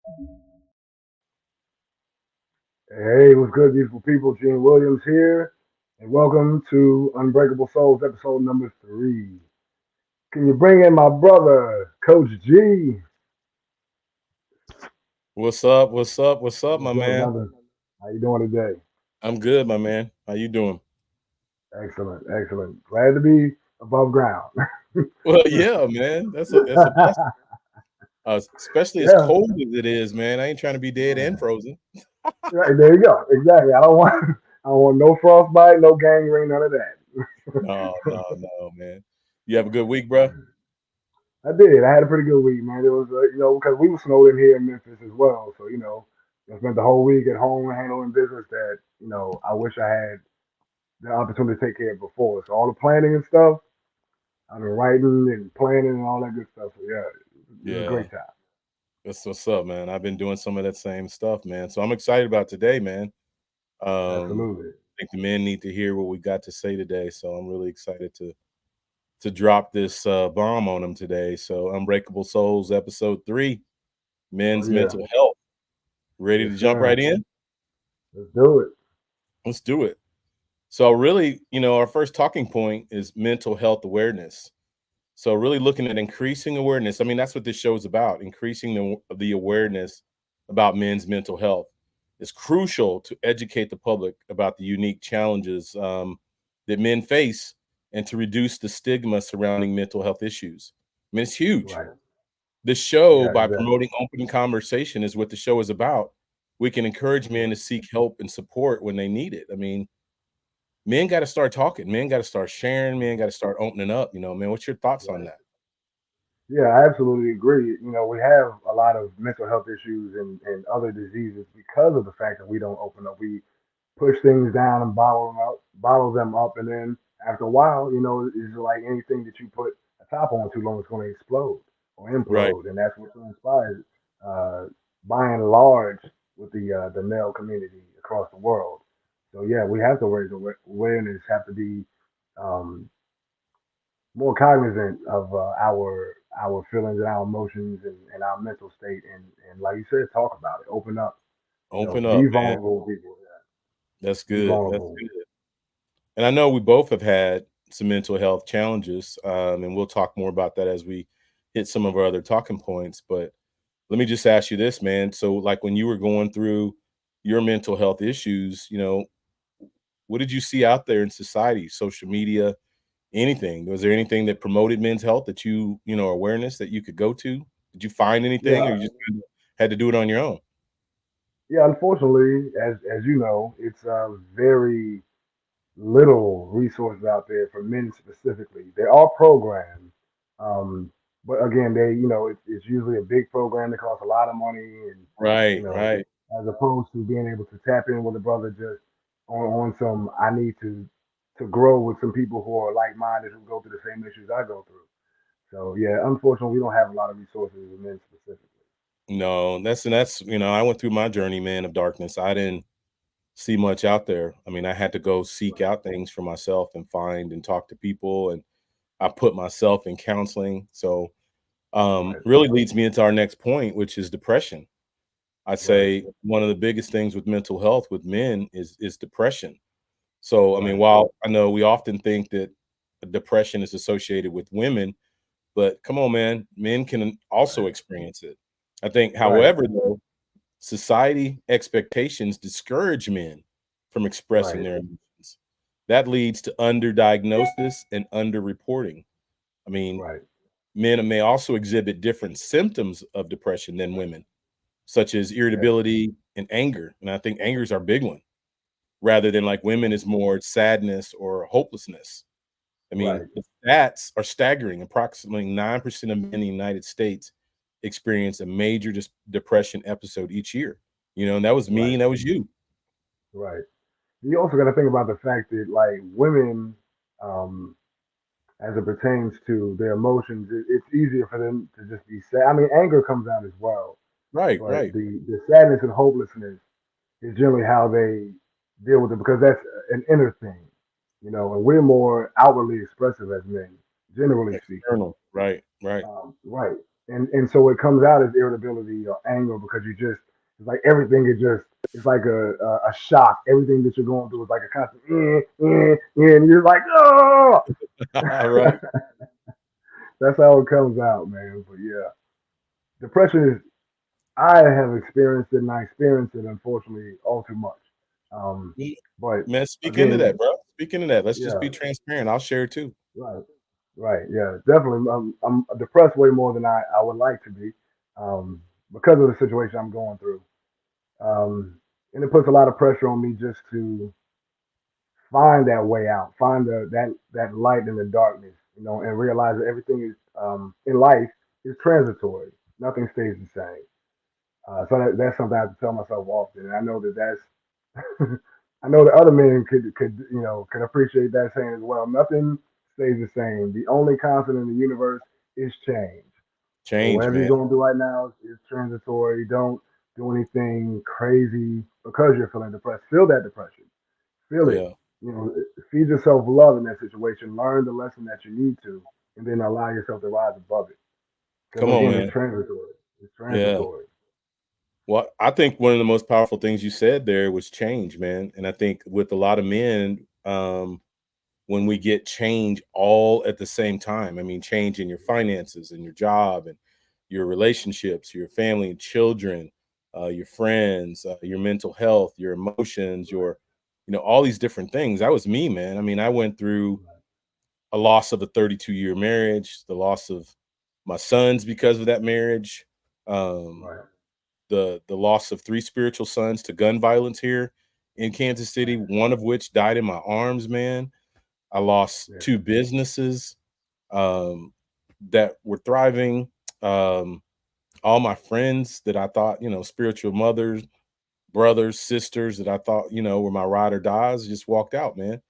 Hey, what's good, beautiful people? Gene Williams here, and welcome to Unbreakable Souls, episode number 3. Can you bring in my brother, Coach G? What's up? What's up? What's up, What's my good, man? brother? How you doing today? I'm good, my man. How you doing? Excellent, excellent. Glad to be above ground. Well, yeah, man. That's a blessing. Especially as Yeah, cold as it is, man. I ain't trying to be dead and man. frozen. Right, there you go. Exactly. I don't want no frostbite, no gangrene, none of that. No, no, no, man. You have a good week, bro? I did. I had a pretty good week, man. It was, because we were snowed in here in Memphis as well. So, I spent the whole week at home handling business that, I wish I had the opportunity to take care of before. So, all the planning and stuff, I've been writing and planning and all that good stuff. So, yeah, it was a Yeah, great time. that's what's up, man. I've been doing some of that same stuff, man. So I'm excited about today, man. Absolutely. I think the men need to hear what we got to say today. So I'm really excited to drop this bomb on them today. So Unbreakable Souls, episode 3, Oh, men's yeah. mental health. Ready Yes, to jump sir. right in? Let's do it. Let's do it. So really, our first talking point is mental health awareness. So really looking at increasing awareness. I mean, that's what this show is about, increasing the awareness about men's mental health. It's crucial to educate the public about the unique challenges that men face and to reduce the stigma surrounding mental health issues. I mean, it's huge. Right. The show, Yeah, by exactly. promoting open conversation, is what the show is about. We can encourage men to seek help and support when they need it. I mean, men got to start talking. Men got to start sharing. Men got to start opening up. Man, what's your thoughts on Right. that? Yeah, I absolutely agree. We have a lot of mental health issues and other diseases because of the fact that we don't open up. We push things down and bottle them up, and then after a while, it's like anything that you put a top on too long, it's going to explode or Right. implode, and that's what transpires uh, by and large with the male community across the world. So yeah, we have to raise awareness, have to be um, more cognizant of our feelings and our emotions and our mental state, and like you said, talk about it, open up, Open be up, man. vulnerable, people, That's be good. That's vulnerable. good. And I know we both have had some mental health challenges, and we'll talk more about that as we hit some of our other talking points. But let me just ask you this, man. So, like when you were going through your mental health issues, what did you see out there in society, social media, anything? Was there anything that promoted men's health that awareness that you could go to? Did you find anything, or Yeah, you just kinda had to do it on your own? yeah. Unfortunately, as you know, it's very little resources out there for men specifically. There are programs, um, but again, it's usually a big program that costs a lot of money, and you Right, know, right. as opposed to being able to tap in with a brother just on some. I need to grow with some people who are like minded who go through the same issues I go through. So yeah, unfortunately, we don't have a lot of resources with men specifically. No, I went through my journey, man, of darkness. I didn't see much out there. I mean, I had to go seek Right, out things for myself and find and talk to people, and I put myself in counseling. So, right, really leads me into our next point, which is depression. I right, say one of the biggest things with mental health with men is depression. So, I mean, right, while I know we often think that depression is associated with women, but come on, man, men can also right, experience it. I think, right, however, though, society expectations discourage men from expressing right, their emotions. That leads to underdiagnosis and underreporting. I mean, right. men may also exhibit different symptoms of depression than women, such as Yes, irritability and anger. And I think anger is our big one, rather than like women is more sadness or hopelessness. I mean, right, the stats are staggering. Approximately 9% of men in the United States experience a major depression episode each year. And that was me right, and that was you. right. You also got to think about the fact that like women, um, as it pertains to their emotions, it's easier for them to just be sad. I mean, anger comes out as well, Right, but right. the sadness and hopelessness is generally how they deal with it because that's an inner thing, and we're more outwardly expressive as men, generally speaking. External. Right, right. Right. and so it comes out as irritability or anger because you just it's like everything is just it's like a shock. Everything that you're going through is like a constant and you're like oh. Right. That's how it comes out, man. But yeah, depression is I have experienced it and I experienced it unfortunately all too much. Um, Mm, but man, speak into again, that, bro. Speak into that. Let's just be yeah, transparent. I'll share too. right. Right. Yeah. Definitely. I'm depressed way more than I would like to be, um, because of the situation I'm going through. And it puts a lot of pressure on me just to find that way out, find that light in the darkness, and realize that everything is in life is transitory. Nothing stays the same. So that's something I have to tell myself often. And I know that that's I know that other men could appreciate that saying as well. Nothing stays the same. The only constant in the universe is change. So Change, whatever you're man. going through right now is transitory. Don't do anything crazy because you're feeling depressed. Feel that depression. Feel it. Yeah. Feed yourself love in that situation. Learn the lesson that you need to, and then allow yourself to rise above it. Because Come on, again, man. it's transitory. It's Yeah. transitory. Well, I think one of the most powerful things you said there was change, man. And I think with a lot of men, when we get change all at the same time, I mean, change in your finances and your job and your relationships, your family and children, your friends, your mental health, your emotions, Right. all these different things. That was me, man. I mean, I went through Right. a loss of a 32-year marriage, the loss of my sons because of that marriage, um, Right. the loss of three spiritual sons to gun violence here in Kansas City, Right. one of which died in my arms, man. I lost Yeah. two businesses um, that were thriving. Um, all my friends that I thought, spiritual mothers, brothers, sisters that I thought, were my ride or dies just walked out, man.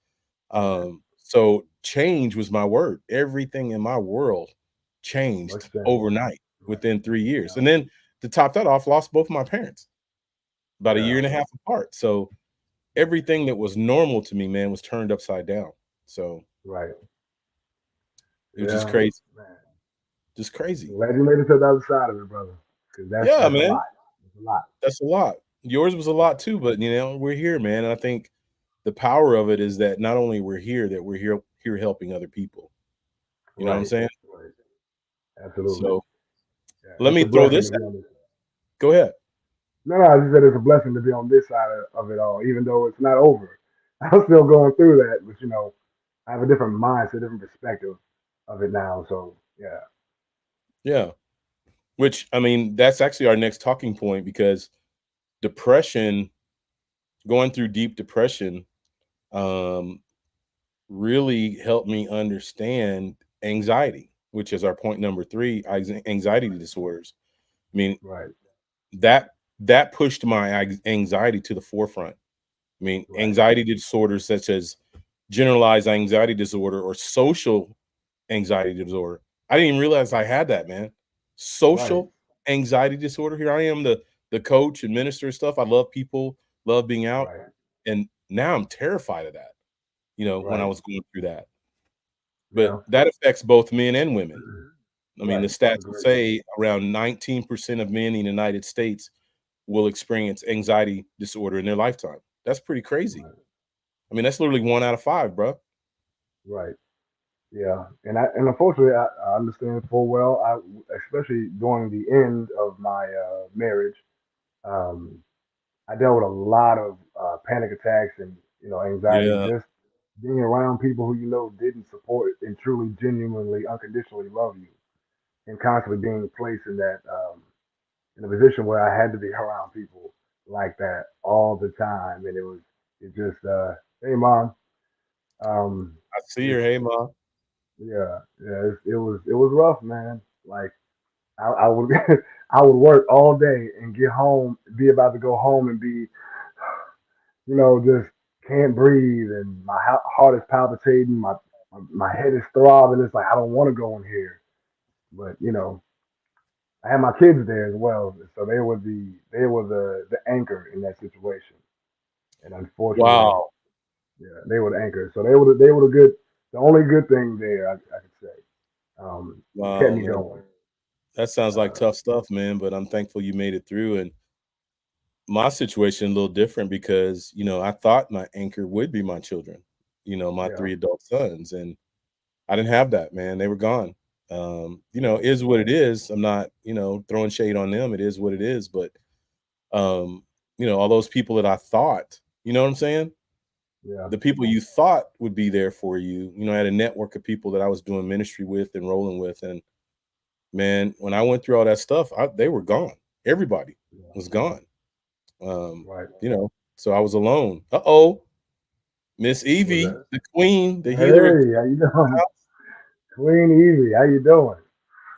Right. So change was my word. Everything in my world Let's changed change. overnight Right. within 3 years. Yeah. And then to top that off, lost both of my parents about a year Yeah. and a half apart. So everything that was normal to me, man, was turned upside down. So Right. it was just Yeah. crazy. Man. Just crazy. I'm glad you made it to the other side of it, brother. Because Yeah, that's a man. lot. It's a lot. That's a lot. Yours was a lot Yeah. too, but we're here, man. And I think the power of it is that not only we're here, that we're here helping other people. You know what I'm Right. saying? Right. Absolutely. So Yeah. let It's me a throw blessing this to out. be on this. Go ahead. No, no, I just said it's a blessing to be on this side of it all, even though it's not over. I'm still going through that, but I have a different mindset, different perspective of it now. So yeah. Yeah. Which I mean, that's actually our next talking point because depression, going through deep depression, um, really helped me understand anxiety, which is our point number three, anxiety disorders. I mean, Right. that that pushed my anxiety to the forefront. I mean, Right. anxiety disorders such as generalized anxiety disorder or social anxiety disorder. I didn't even realize I had that, man. Right. Social anxiety disorder. Here I am, the coach and minister and stuff. I love people, love being out, Right. and now I'm terrified of that. When I Right. was going through that, but Yeah. that affects both men and women. I mean, the Right. stats will Agreed. say around 19% of men in the United States will experience anxiety disorder in their lifetime. That's pretty crazy. Right. I mean, that's literally 1 out of 5, bro. Right. Yeah. And unfortunately, I understand full well. Especially during the end of my marriage, um, I dealt with a lot of panic attacks and anxiety Yeah, just being around people who didn't support and truly, genuinely, unconditionally love you, and constantly being placed in a position where I had to be around people like that all the time, and it just hey mom, um, I see it's your hey, mom. yeah, it was rough, man. Like I would I would work all day and get home, be about to go home and be just can't breathe, and my heart is palpitating, my head is throbbing. It's like I don't want to go in here, but I had my kids there as well, so they were the anchor in that situation, and unfortunately, Wow. yeah, they were the anchor. So they were the only good thing there I could say. It kept Wow, me man. going. That sounds like Uh, tough stuff, man, but I'm thankful you made it through. And my situation a little different because, I thought my anchor would be my children, my yeah, 3 adult sons, and I didn't have that, man. They were gone. yeah, Is what it is. I'm not, throwing shade on them. It is what it is, but um, all those people that I thought, you know what I'm saying? yeah, The people you thought would be there for you, I had a network of people that I was doing ministry with and rolling with, and man, when I went through all that stuff, they were gone. Everybody yeah. was gone. Um, Right. you know, so I was alone. Uh-oh, Miss Was Evie, that? the queen, the healer of Hey, how you doing, Queen Evie? How you doing?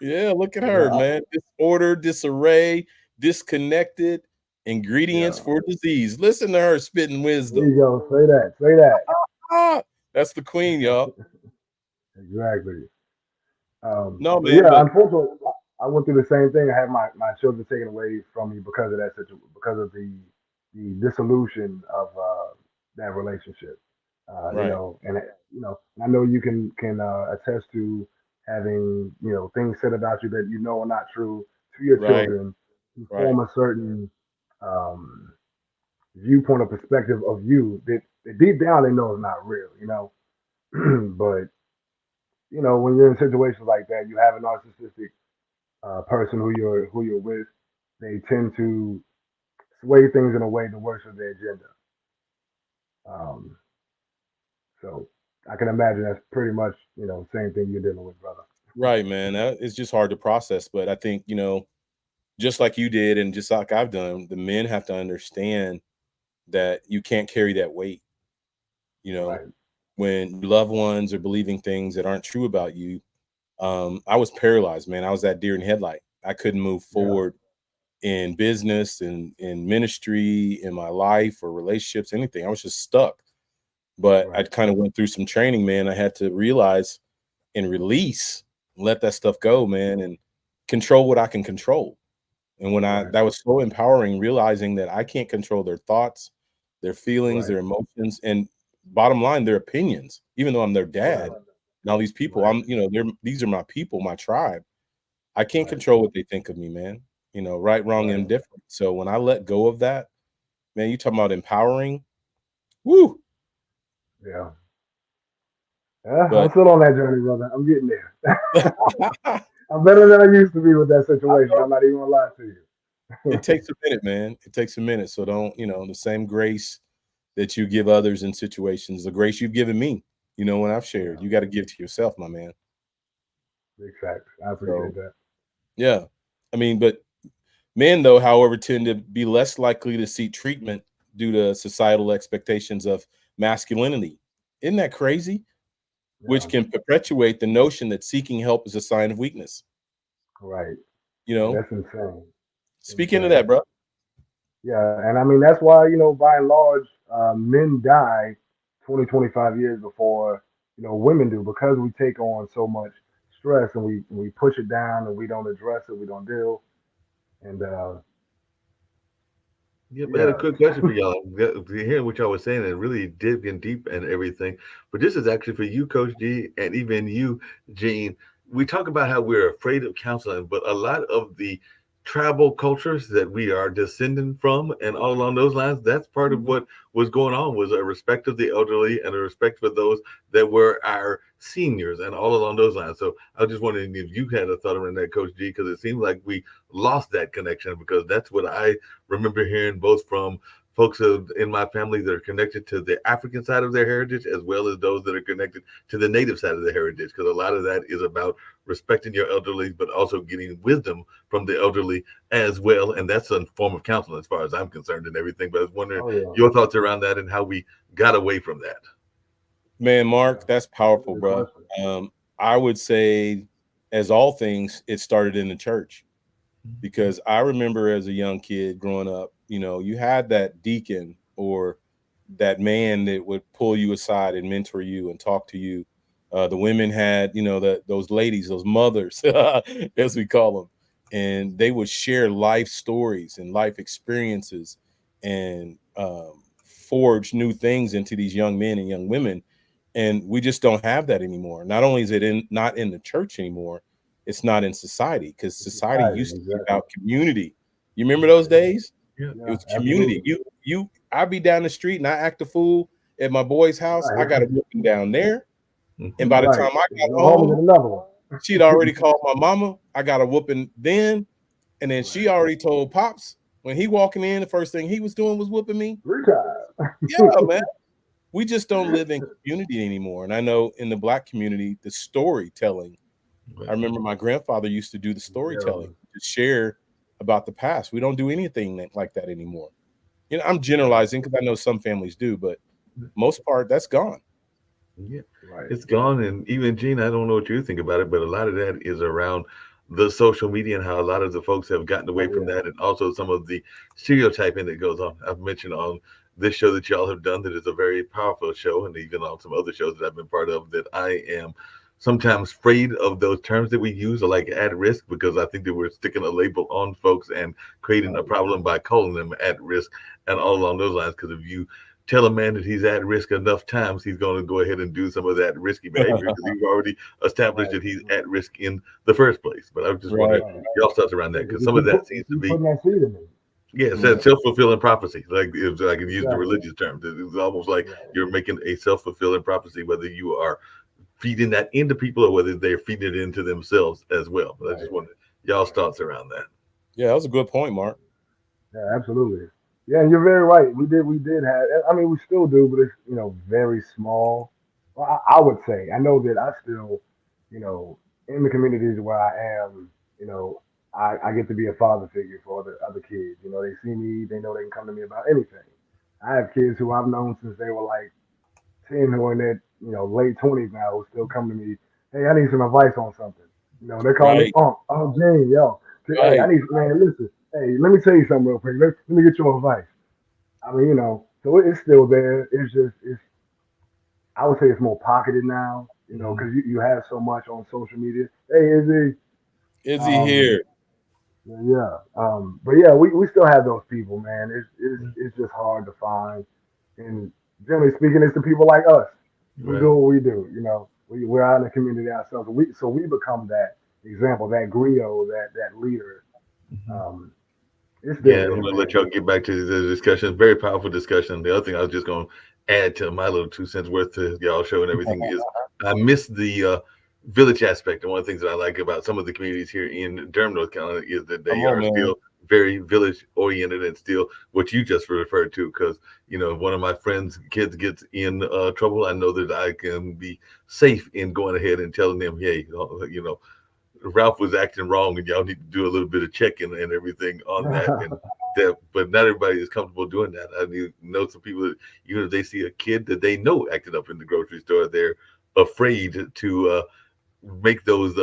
yeah, look at Yeah, her, man. Disorder, disarray, disconnected, ingredients yeah. for disease. Listen to her spitting There wisdom. you go. Say that. Say that. Ah, that's the queen, y'all. Exactly. No, So man, yeah, but unfortunately, I went through the same thing. I had my children taken away from me because of that situation, because of the dissolution of that relationship. right, And I know you can attest to having things said about you that are not true to your right, children to right, form a certain um, viewpoint or perspective of you that deep down they know is not real. But when you're in situations like that, you have a narcissistic person who you're with. They tend to sway things in a way to worship their agenda. Um, so I can imagine that's pretty much same thing you're dealing with, brother. right, man. It's just hard to process, but I think just like you did, and just like I've done, the men have to understand that you can't carry that weight. You know, Right. when your loved ones are believing things that aren't true about you. I was paralyzed, man. I was that deer in headlight. I couldn't move Yeah. forward in business and in ministry, in my life or relationships, anything. I was just stuck. But I Right. kind of went through some training, man. I had to realize and release, let that stuff go, man, and control what I can control. And when I Right. that was so empowering, realizing that I can't control their thoughts, their feelings, Right. their emotions, and bottom line, their opinions. Even though I'm their Right. dad, and all these people, Right. these are my people, my tribe. I can't Right. control what they think of me, man. Right, wrong, and Right. indifferent. So when I let go of that, man, you talking about empowering, woo. Yeah. Yeah. I'm But still on that journey, brother. I'm getting there. I'm better than I used to be with that situation. I'm not even gonna lie to it you. takes a minute, man. It takes a minute. So don't, the same grace that you give others in situations, the grace you've given me, when I've shared, Yeah. you got to give to yourself, my man. Big facts. I appreciate So that. yeah. I mean, but men, though, however, tend to be less likely to seek treatment due to societal expectations of masculinity. Isn't that crazy? Which Yeah. can perpetuate the notion that seeking help is a sign of weakness. Right. You Yeah, know, that's insane. speak into Insane. that, bro. Yeah, and I mean that's why by and large, men die 20, 25 years before women do because we take on so much stress and we push it down and we don't address it, we don't deal, and Yep, I had a yeah, quick question for y'all. Hearing what y'all was saying and really digging deep and everything, but this is actually for you, Coach G, and even you, Gene. We talk about how we're afraid of counseling, but a lot of the tribal cultures that we are descending from, and all along those lines, that's part of what was going on was a respect of the elderly and a respect for those that were our seniors, and all along those lines. So I was just wondering if you had a thought around that, Coach G, because it seems like we lost that connection because that's what I remember hearing both from folks in my family that are connected to the African side of their heritage as well as those that are connected to the native side of the heritage. Because a lot of that is about respecting your elderly, but also getting wisdom from the elderly as well. And that's a form of counseling as far as I'm concerned and everything. But I was wondering oh yeah, your thoughts around that and how we got away from that. Man, yeah, Mark, that's that's a powerful, good bro. question. I would say, as all things, it started in the church because I remember as a young kid growing up, you had that deacon or that man that would pull you aside and mentor you and talk to you. The women had, those ladies, those mothers, as we call them, and they would share life stories and life experiences and forge new things into these young men and young women. And we just don't have that anymore. Not only is it not in the church anymore, it's not in society, because It's society society, used to be exactly. about community. You remember those days? Yeah. It Yeah, was community. absolutely. I'd be down the street and I act a fool at my boy's house. I Right, got a whooping down there. And Hmm. by the right. time I And got you go home and home, get another one. she'd already called my mama. I got a whooping then. And then she Right. already told Pops when he walking in, the first thing he was doing was whooping me. Three times. Yeah, man. We just don't live in community anymore. And I know in the black community, the storytelling, I Right. remember my grandfather used to do the storytelling Zero. to share about the past. We don't do anything like that anymore. I'm Right, generalizing because I know some families do, but most part that's gone. Yeah, right, it's gone. And even Gene, I don't know what you think about it, but a lot of that is around the social media and how a lot of the folks have gotten away oh from yeah, that, and also some of the stereotyping that goes on. I've mentioned on this show that y'all have done that is a very powerful show, and even on some other shows that I've been part of, that I am sometimes afraid of those terms that we use, are like at risk, because I think that we're sticking a label on folks and creating a right, problem by calling them at risk and all along those lines. Because if you tell a man that he's at risk enough times, he's going to go ahead and do some of that risky behavior because you've already established right, that he's at risk in the first place. But I was just wondering Right. right. y'all thoughts around that, because If some of you that put, seems if to you be, putting that seed in me, yeah, it's that Mm. self fulfilling prophecy. Like if I can use the exactly. religious term, it's almost like Right, you're making a self fulfilling prophecy, whether you are feeding that into people or whether they're feeding it into themselves as well. But I right, just wondered y'all's thoughts around that. Yeah, that was a good point, Mark. yeah, absolutely. Yeah, and you're very right. We did have. I mean, we still do, but it's very small. Well, I would say. I know that I still, you know, in the communities where I am, I get to be a father figure for other kids. They see me, they know they can come to me about anything. I have kids who I've known since they were like 10 who are in their late 20s now who still come to me. Hey, I need some advice on something. They call me Right, Jane, yo. Hey, I right. need man, listen. Hey, let me tell you something real quick. Let me get your advice. I mean, so it's still there. It's I would say it's more pocketed now. Hmm. Because you have so much on social media. Hey, Izzy. Is he Um, here? yeah. But yeah, we still have those people, man. It's just hard to find. And generally speaking, it's the people like us who Right. do what we do. We're out in the community ourselves. So we become that example, that griot, that leader. Hmm. Um, it's still Yeah, I'm there, gonna let man. y'all get back to the discussion. Very powerful discussion. The other thing I was just gonna add to my little 2 cents worth to y'all show and everything is I miss the village aspect. And one of the things that I like about some of the communities here in Durham, North Carolina, is that Come they on, are man. still very village oriented and still what you just referred to. Because one of my friends' kids gets in trouble, I know that I can be safe in going ahead and telling them, hey, Ralph was acting wrong, and y'all need to do a little bit of checking and everything on that. And that, but not everybody is comfortable doing that. I know some people that even if they see a kid that they know acting up in the grocery store, they're afraid to make those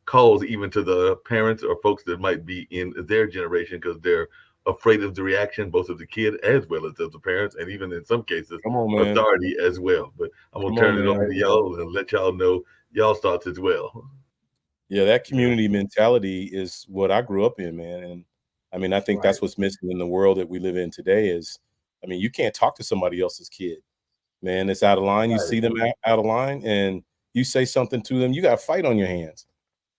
calls even to the parents or folks that might be in their generation because they're afraid of the reaction, both of the kid as well as of the parents, and even in some cases, Come on, man. authority as well. But I'm gonna Come on, turn it over man. Right. to y'all and let y'all know y'all's thoughts as well. Yeah, that Yeah. community mentality is what I grew up in, man. And I mean, I think Right. that's what's missing in the world that we live in today is, I mean, you can't talk to somebody else's kid, man. It's out of line. You Right. see them out of line and you say something to them, you got a fight on your hands.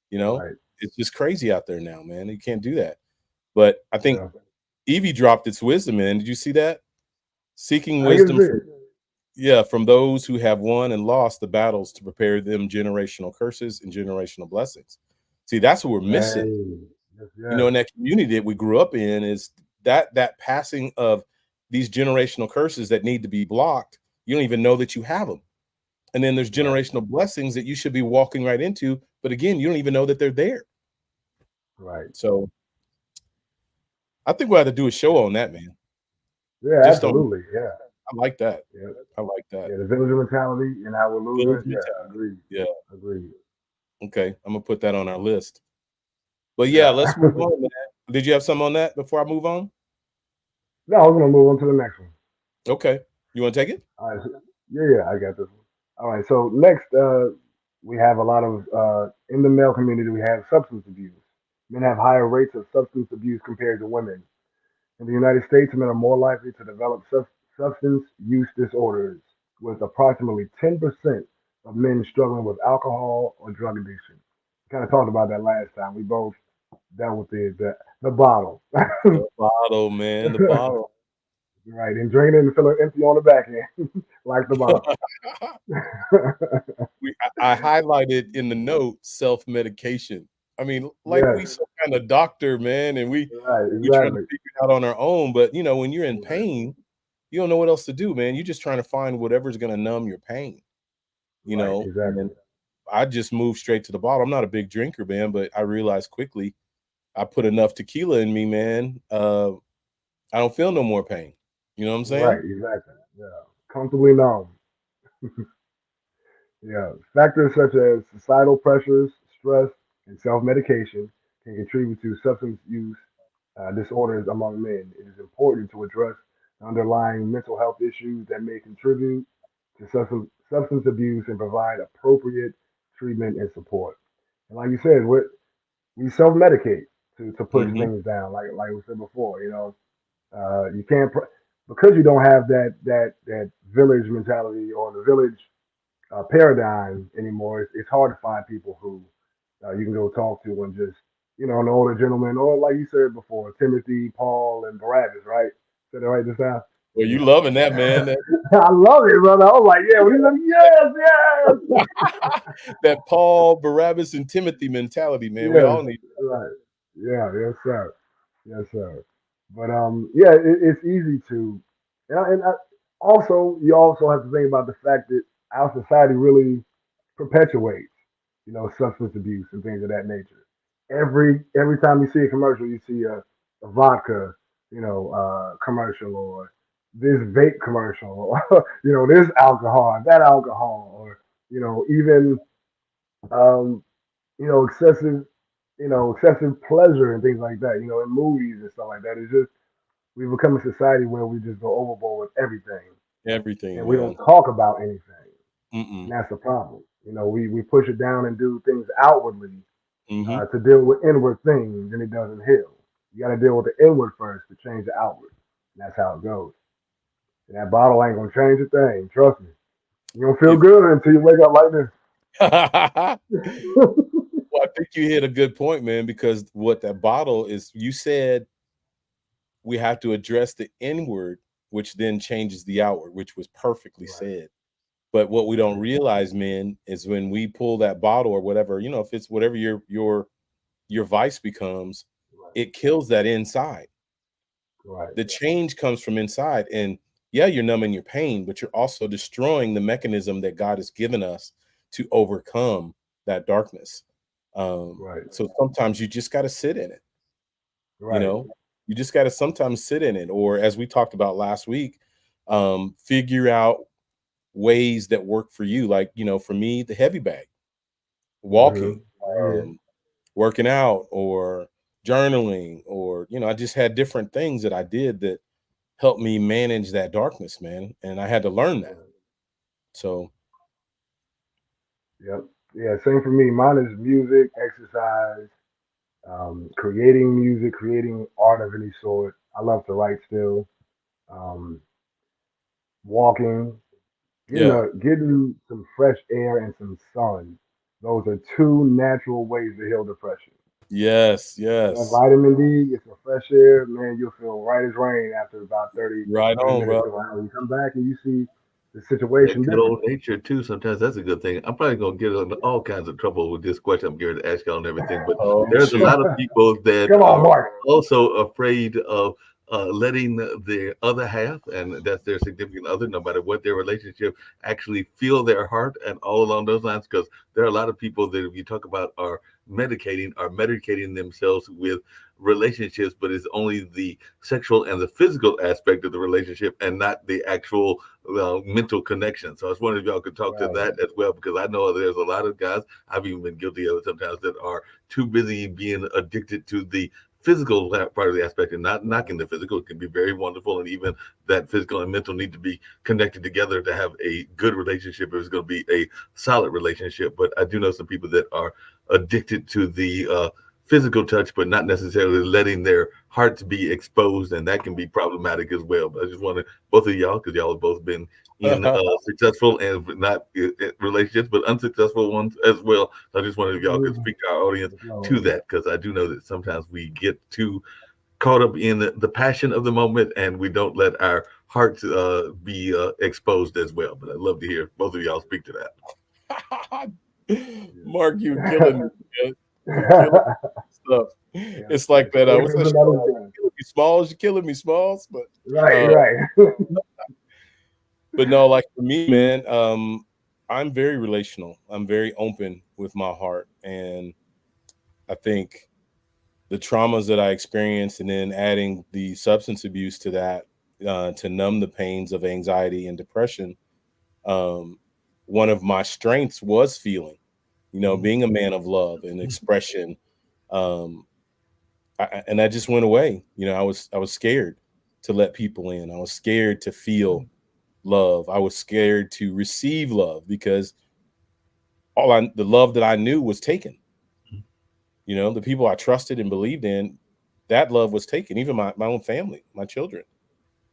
You know, Right. it's just crazy out there now, man. You can't do that. But I think Yeah. Evie dropped its wisdom in. Did you see that? Seeking I can wisdom see from, it. yeah, from those who have won and lost the battles to prepare them generational curses and generational blessings. See, that's what we're missing. Hey. Yes. Yes. In that community that we grew up in is that passing of these generational curses that need to be blocked. You don't even know that you have them. And then there's Right. generational blessings that you should be walking right into, but again, you don't even know that they're there. Right. So I think we'll have to do a show on that, man. Yeah. Just on Absolutely. Yeah. I like that. Yeah. I like that. Yeah. The villager mentality and how we're Village losing it. Yeah. mentality. Agreed. Yeah. Agreed. Okay. I'm gonna put that on our list. But yeah, Yeah. let's move on, man. Did you have something on that before I move on? No, I was gonna move on to the next one. Okay. You want to take it? All right. Yeah. Yeah. I got this one. All right. So next, we have a lot of in the male community. We have substance abuse. Men have higher rates of substance abuse compared to women. In the United States, men are more likely to develop substance use disorders, with approximately 10% of men struggling with alcohol or drug addiction. kind of talked about that last time. We both dealt with the bottle. The bottle, man, the bottle. Right, and drain it and fill it empty on the back end, like the bottle. I highlighted in the note self-medication. I mean, like we Yes, some kind of doctor, man, and right, we trying to exactly. figure it out on our own. But when you're in Right, pain, you don't know what else to do, man. You're just trying to find whatever's gonna numb your pain, right, and exactly. I just moved straight to the bottle. I'm not a big drinker, man, but I realized quickly I put enough tequila in me, man. I don't feel no more pain. You know what I'm Right, saying? exactly. Yeah, comfortably numb. Yeah, factors such as societal pressures, stress, and self-medication can contribute to substance use disorders among men. It is important to address underlying mental health issues that may contribute to substance abuse and provide appropriate treatment and support. And like you said, we self-medicate to push Hmm. things down. Like we said before, you can't because you don't have that village mentality or the village paradigm anymore. It's hard to find people who you can go talk to and just an older gentleman or like you said before, Timothy, Paul, and Barabbas, right? Said it right this time. Well, you Yeah. loving that, man. I love it, brother. I was like, yeah, when he's like, yes, yes, That Paul, Barabbas, and Timothy mentality, man. We yes, all need. right, yeah, yes, sir, yes, sir. But yeah, it's easy to, and also you also have to think about the fact that our society really perpetuates, substance abuse and things of that nature. Every time you see a commercial, you see a vodka, commercial or this vape commercial, or this alcohol, that alcohol, or even um, excessive pleasure and things like that. In movies and stuff like that. It's just we've become a society where we just go overboard with everything, Everything, and we don't man. talk about anything, and Mm-mm. that's the problem. We push it down and do things outwardly Mm-hmm. to deal with inward things, and it doesn't heal. You got to deal with the inward first to change the outward. And that's how it goes. And that bottle ain't gonna change a thing. Trust me. You don't feel If good until you wake up like this. well, I think you hit a good point, man, because what that bottle is, you said we have to address the inward, which then changes the outward, which was perfectly Right. said. But what we Yes, don't sir. realize, man, is when we pull that bottle or whatever, if it's whatever your vice becomes, Right. it kills that inside. Right. The change comes from inside. And yeah, you're numbing your pain, but you're also destroying the mechanism that God has given us to overcome that darkness. Right. So sometimes you just got to sit in it, you Right. know, you just got to sometimes sit in it. Or as we talked about last week, figure out ways that work for you. Like, for me, the heavy bag, Mm-hmm. walking, Right here. um, working out, or journaling, or, I just had different things that I did that helped me manage that darkness, man. And I had to learn that. Right. So, Yep. Yeah. Same for me. Mine is music, exercise, creating music, creating art of any sort. I love to write still. Um, walking, yeah. getting some fresh air and some sun. Those are two natural ways to heal depression. Yes, That yes. vitamin D, get some fresh air, man, you'll feel right as rain after about 30, Right 30 on, minutes bro. to an hour. You come back and you see the That situation good old differently. nature too. Sometimes that's a good thing. I'm probably gonna get into all kinds of trouble with this question I'm going to ask y'all and everything, but Oh, there's a shoot. lot of people that Come on, are Mark. also afraid of letting the other half, and that's their significant other, no matter what their relationship, actually feel their heart and all along those lines. Because there are a lot of people that, if you talk about, are medicating themselves with relationships, but it's only the sexual and the physical aspect of the relationship and not the actual mental connection. So I was wondering if y'all could talk to Right, that as well, because I know there's a lot of guys, I've even been guilty of it sometimes, that are too busy being addicted to the physical part of the aspect and not right, knocking the physical. It can be very wonderful, and even that physical and mental need to be connected together to have a good relationship if it's going to be a solid relationship. But I do know some people that are addicted to the physical touch, but not necessarily letting their hearts be exposed, and that can be problematic as well. But I just want to both of y'all, because y'all have both been in successful and not relationships, but unsuccessful ones as well. So I just wanted if y'all could Absolutely. speak to our audience to So, that, because I do know that sometimes we get too caught up in the passion of the moment, and we don't let our hearts be exposed as well. But I'd love to hear both of y'all speak to that. Mark, you're yeah. killing me, man. You're killing stuff. Yeah. It's like that. What's that Escapism, that is show? good. You're killing me, Smalls. You're killing me, Smalls. Right, Uh, right. but no, like for me, man, I'm very relational. I'm very open with my heart, and I think the traumas that I experienced, and then adding the substance abuse to that, to numb the pains of anxiety and depression. Um, one of my strengths was feeling, Mhm. being a man of love and expression. Um, and that just went away. I was scared to let people in. I was scared to feel love. I was scared to receive love because the love that I knew was taken. The people I trusted and believed in, that love was taken. Even my own family, my children.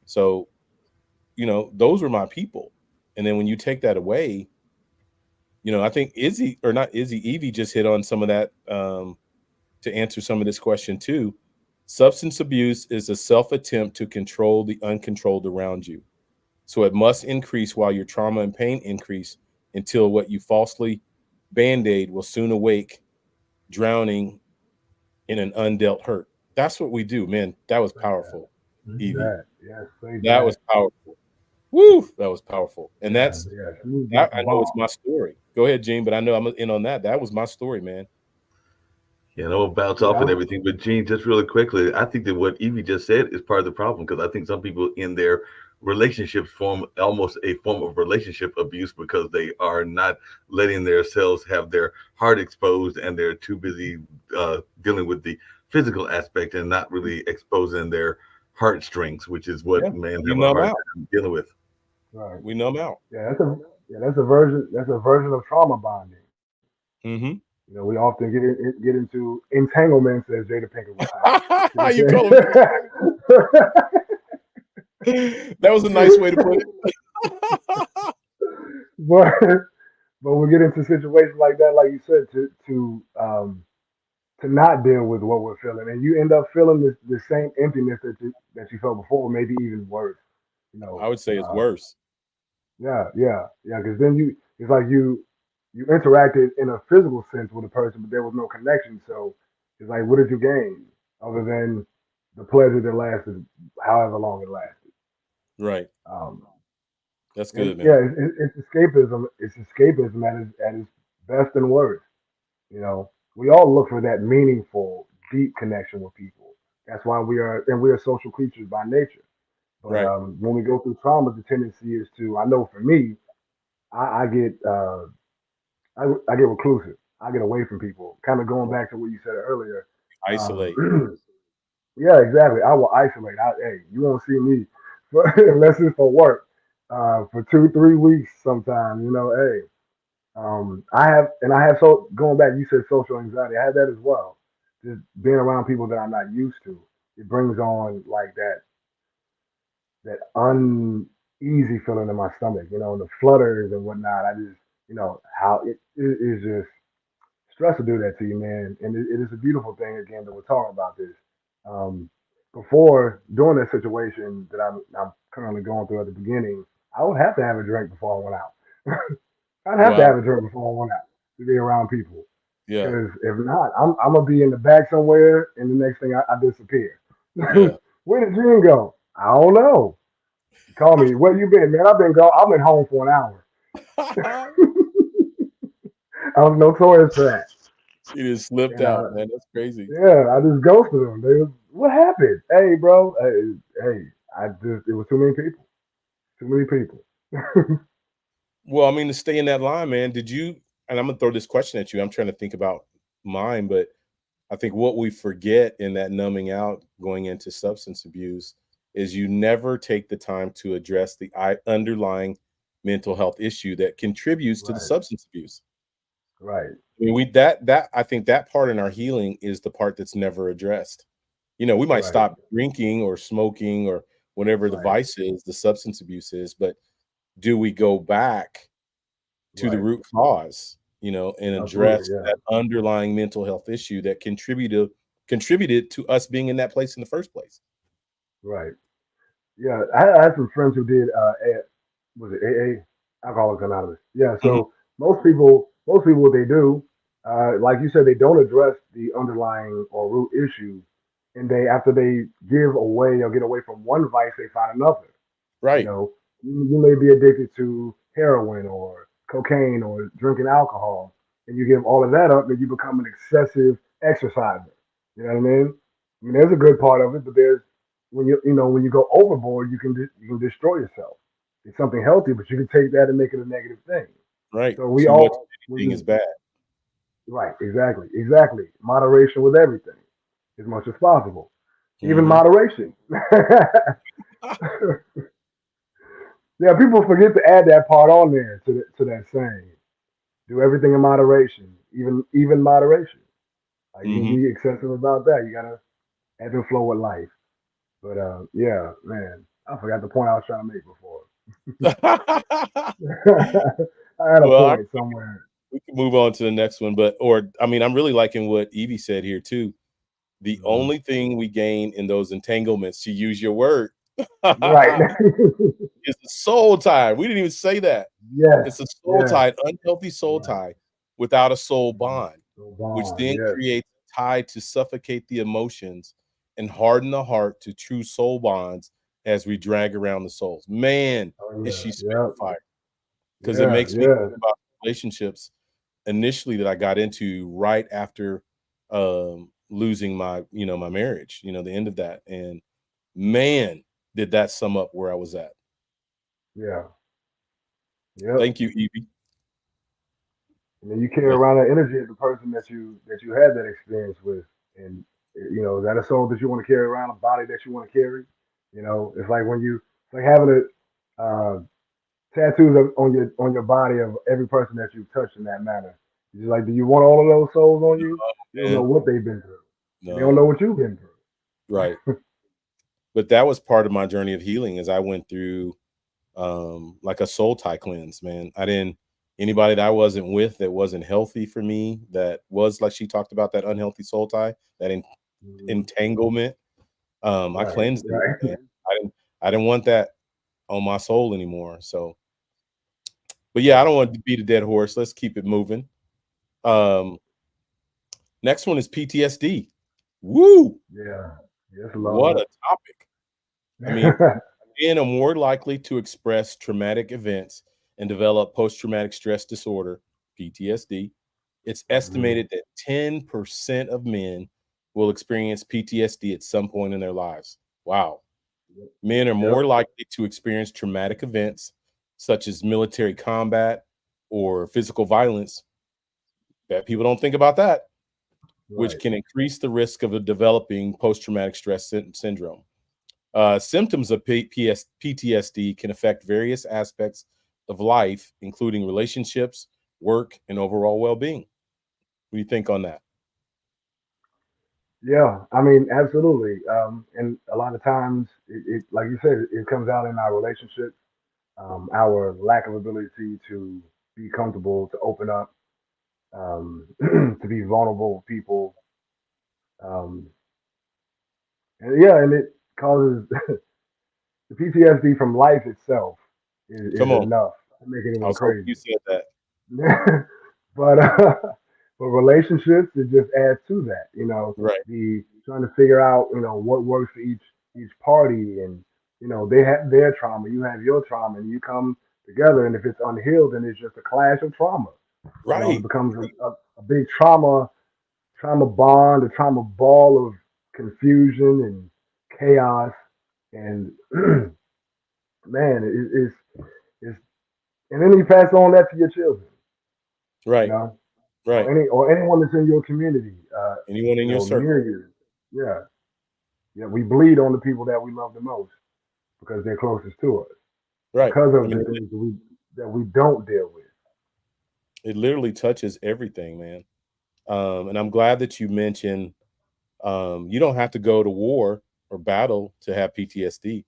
So those were my people. And then when you take that away, I think Izzy, or not Izzy, Evie just hit on some of that, to answer some of this question too. Substance abuse is a self attempt to control the uncontrolled around you. So it must increase while your trauma and pain increase until what you falsely band aid will soon awake, drowning in an undealt hurt. That's what we do, man. That was Say that. powerful, Evie. That. Yes, say That was that. powerful. Woo, that was powerful. And Yeah, that's yeah. She that. dropped the I know it's bomb. my story. Go ahead, Gene, but I know I'm in on that. That was my story, man. Yeah, and I will bounce Yeah, off and everything. But Gene, just really quickly, I think that what Evie just said is part of the problem, because I think some people in their relationships form almost a form of relationship abuse because they are not letting themselves have their heart exposed, and they're too busy dealing with the physical aspect and not really exposing their heartstrings, which is what Yeah, men we have a numb hard out. time dealing with. right. We numb out. Yeah, that's a version. That's a version of trauma bonding. Mm-hmm. We often get into entanglements, as Jada Pinkett would say. You know You call what I'm saying? him. That was a nice way to put it. but but we get into situations like that, like you said, to not deal with what we're feeling, and you end up feeling the same emptiness that you felt before, maybe even worse. You I know, would say it's uh, worse. yeah, yeah, yeah. Because then it's like you interacted in a physical sense with a person, but there was no connection. So it's like, what did you gain other than the pleasure that lasted however long it lasted? Right. Um, That's and good, yeah, man. it's escapism. It's escapism at its best and worst. We all look for that meaningful, deep connection with people. That's why we are social creatures by nature. But Right. when we go through trauma, the tendency is to, I know for me, I get I get reclusive. I get away from people. Kind of going back to what you said earlier. Isolate. Um, yeah, exactly. I will isolate. Hey, you won't see me unless it's for work for 2, 3 weeks. Sometime, hey, I have so going back. You said social anxiety. I have that as well. Just being around people that I'm not used to, it brings on like that uneasy feeling in my stomach. And the flutters and whatnot. I just, how it is just stress will do that to you, man. And it is a beautiful thing again that we're talking about this. Um, before during that situation that I'm currently going through at the beginning, I would have to have a drink before I went out. I'd have to have Wow. a drink before I went out to be around people. Yeah. Because if not, I'm gonna be in the back somewhere, and the next thing I disappear. Yeah. Where did June go? I don't know. Call me. Where you been, man? I've been gone. I've been home for an hour. I was notorious for that. You just slipped And out, man. That's crazy. yeah, I just ghosted them. What happened? Hey, bro. Hey, it was too many people. Too many people. Well, I mean, to stay in that line, man, did you, and I'm gonna throw this question at you. I'm trying to think about mine, but I think what we forget in that numbing out going into substance abuse is you never take the time to address the underlying mental health issue that contributes to the Right, substance abuse. right. I mean, we that I think that part in our healing is the part that's never addressed. We might Right, stop drinking or smoking or whatever the right, vice is, the substance abuse is, but do we go back to the right. root cause, and Absolutely, address yeah, that underlying mental health issue that contributed to us being in that place in the first place? right. Yeah, I had some friends who did was it AA, Alcoholics Anonymous. Yeah, Mhm. so most people, what they do, like you said, they don't address the underlying or root issue, and they after they give away or get away from one vice, they find another. You Right, know, you may be addicted to heroin or cocaine or drinking alcohol, and you give all of that up, and you become an excessive exerciser. You know what I mean? I mean, there's a good part of it, but there's when you go overboard, you can destroy yourself. It's something healthy, but you can take that and make it a negative thing. right. So we Too much of all anything is bad. right, exactly. Moderation with everything as much as possible, even Mhm. moderation. Yeah, people forget to add that part on there to that saying. Do everything in moderation, even moderation. Like you can Mhm. be excessive about that. You gotta ebb and flow with life. But yeah, man, I forgot the point I was trying to make before. I had a Well, point somewhere. we can move on to the next one, but or I mean, I'm really liking what Evie said here too. The Mhm. only thing we gain in those entanglements, to use your word, Right. is the soul tie. We didn't even say that. Yes. It's a soul Yes. tie, an unhealthy soul Right. tie without a soul Right. bond, So which bond. then Yes. creates a tie to suffocate the emotions and harden the heart to true soul bonds as we drag around the souls. Man, Oh is she yeah. spitting Yep. fire, because it Yeah. makes me Yeah. think about relationships initially that I got into right after losing my marriage, the end of that. And man, did that sum up where I was at. Yeah. Yep. Thank you, Evie. And then you carry But around that energy of the person that you had that experience with, and is that a soul that you want to carry around, a body that you want to carry? It's like it's like having tattoos on your body of every person that you've touched in that manner. It's just like, do you want all of those souls on you? You don't know man, what they've been through, and they don't know no, what you've been through. right. But that was part of my journey of healing as I went through like a soul tie cleanse, man. I didn't Anybody that I wasn't with that wasn't healthy for me, that was like she talked about, that unhealthy soul tie, that Mhm. entanglement. I Right, cleansed it, right. man. I didn't want that on my soul anymore. So, but yeah, I Yeah, don't want to beat a dead horse. Let's keep it moving. Um, Next one is PTSD. Woo! yeah. Yes, What Lord. a topic. I mean, men are more likely to express traumatic events and develop post traumatic stress disorder, PTSD. It's Mhm. estimated that 10% of men will experience PTSD at some point in their lives. Wow. Yep. Men are Yep. more likely to experience traumatic events such as military combat or physical violence. Bet people don't think about that, which Right. can increase the risk of developing post traumatic stress syndrome. Symptoms of PTSD can affect various aspects of life, including relationships, work, and overall well being. What do you think on that? Yeah, I mean, absolutely. And a lot of times, like you said, it comes out in our relationships, our lack of ability to be comfortable, to open up, to be vulnerable with people. Um, and yeah, and it causes the PTSD from life itself is Come on. enough to make I anyone was hoping crazy. you said that. but but relationships, it just adds to that. Right. The trying to figure out what works for each party, and they have their trauma, you have your trauma, and you come together, and if it's unhealed, then it's just a clash of trauma. It Right. becomes a big trauma bond, a trauma ball of confusion and chaos, and man, it's and then you pass on that to your children, you Right. know, Right. or anyone that's in your community, Anyone in your circle. near you. Yeah, yeah. We bleed on the people that we love the most because they're closest to us Right. because I of mean, the things that we don't deal with. It literally touches everything, man. And I'm glad that you mentioned you don't have to go to war or battle to have PTSD.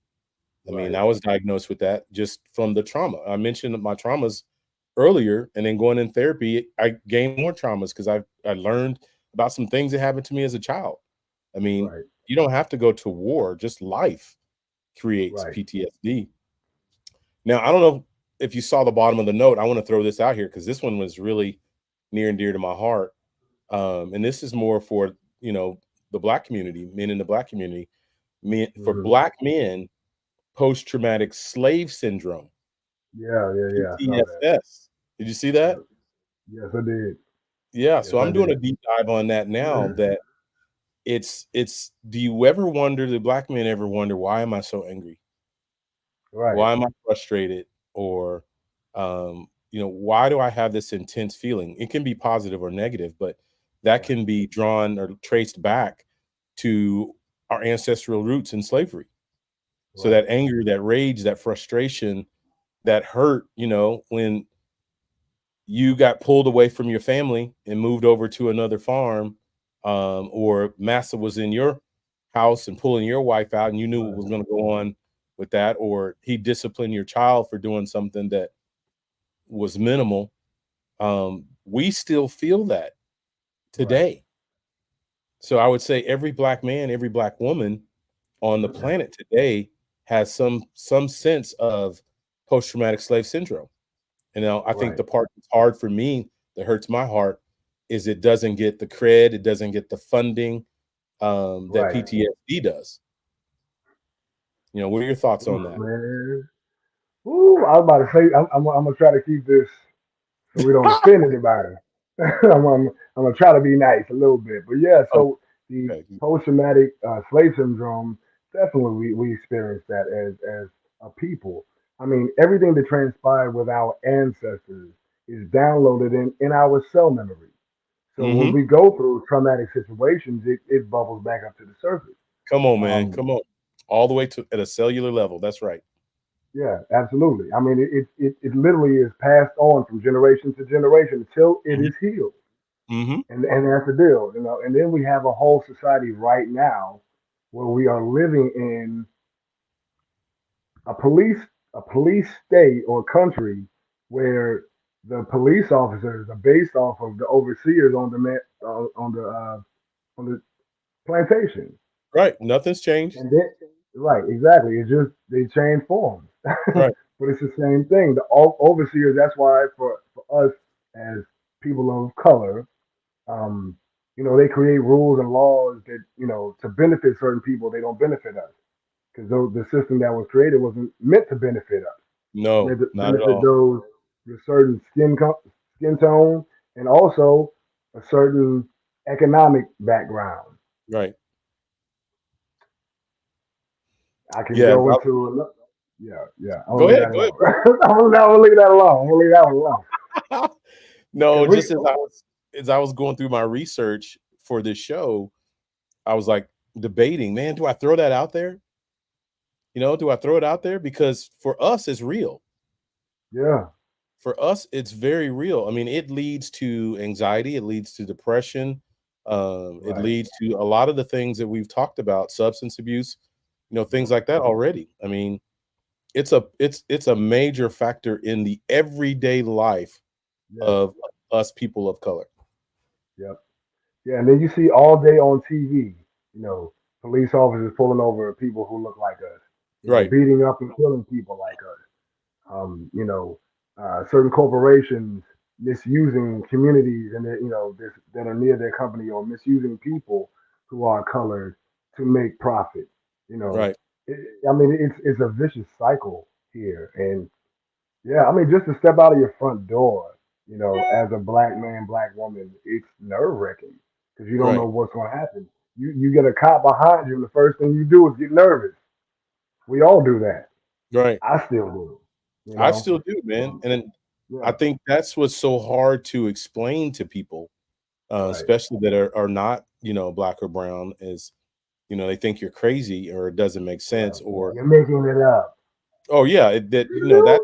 I mean, Right, I was diagnosed with that just from the trauma. I mentioned my traumas earlier, and then going in therapy, I gained more traumas because I learned about some things that happened to me as a child. I mean, right, you don't have to go to war; just life creates right. PTSD. Now, I don't know if you saw the bottom of the note. I want to throw this out here because this one was really near and dear to my heart. And this is more for the black community, men in the black community. Men, for Hmm. black men, post traumatic slave syndrome, Yeah, yeah, yeah. I saw that. PTSS. Did you see that? Yep. Yes, I did. Yeah. Yes, So I I'm doing a did. deep dive on that now. That it's. Do you ever wonder? Do black men ever wonder why am I so angry? Right, Why am I frustrated? Or, why do I have this intense feeling? It can be positive or negative, but that right, can be drawn or traced back to our ancestral roots in slavery. So right, that anger, that rage, that frustration, that hurt, when you got pulled away from your family and moved over to another farm, or massa was in your house and pulling your wife out, and you knew what right, was going to go on with that, or he disciplined your child for doing something that was minimal. We still feel that right. today. So I would say every black man, every black woman on the planet today has some sense of post traumatic slave syndrome. And now I think Right, the part that's hard for me, that hurts my heart, is it doesn't get the cred, it doesn't get the funding that right. PTSD does. What are your thoughts on Oof, that? man. Ooh, I was about to say, I'm gonna try to keep this so we don't offend anybody. I'm gonna try to be nice a little bit, but yeah. Oh, So the okay. post-traumatic slave syndrome, definitely we experience that as a people. I mean, everything that transpired with our ancestors is downloaded in our cell memory. So when Mm-hmm. we go through traumatic situations, it bubbles back up to the surface. Come on, man. Um, Come on. All the way to at a cellular level. That's right. yeah, absolutely. I mean, it literally is passed on from generation to generation until it Mm-hmm. is healed. Mm-hmm. And that's the deal, you know. And then we have a whole society right now where we are living in a police a police state or country where the police officers are based off of the overseers on the plantation. Right. Nothing's changed. And then, right, exactly. It's just they change forms, Right. but it's the same thing. The overseers. That's why for us as people of color, um, they create rules and laws that to benefit certain people. They don't benefit us because the system that was created wasn't meant to benefit us. It's meant No, to not at benefit all. those with certain skin tone and also a certain economic background. Right. I can Yeah. go into another. Yeah, yeah. I'm gonna Go leave ahead. that Go ahead. alone. I'm gonna leave that alone. I'm gonna leave that one alone. No, Cause we, just as I was going through my research for this show, I was like debating, man, do I throw that out there? Do I throw it out there? Because for us, it's real. yeah, For us, it's very real. I mean, it leads to anxiety, it leads to depression, it right. leads to a lot of the things that we've talked about, substance abuse, things Yep, like that already. I mean, it's a major factor in the everyday life yes, of us people of color. yep, yeah. And then you see all day on TV, you know, police officers pulling over people who look like us, Right, beating up and killing people like us. Certain corporations misusing communities and that are near their company or misusing people who are colored to make profit. You know, right, it, I mean, it's a vicious cycle here, and yeah, I mean, just to step out of your front door, as a black man, black woman, it's nerve wracking because you don't know right, what's going to happen. You get a cop behind you, and the first thing you do is get nervous. We all do that. right. I still do. You I know. still do, man. Um, And then I yeah. think that's what's so hard to explain to people, Right. especially that are not, black or brown, is, they think you're crazy or it doesn't make Right. sense, or, You're making it up. oh, yeah, that, that didn't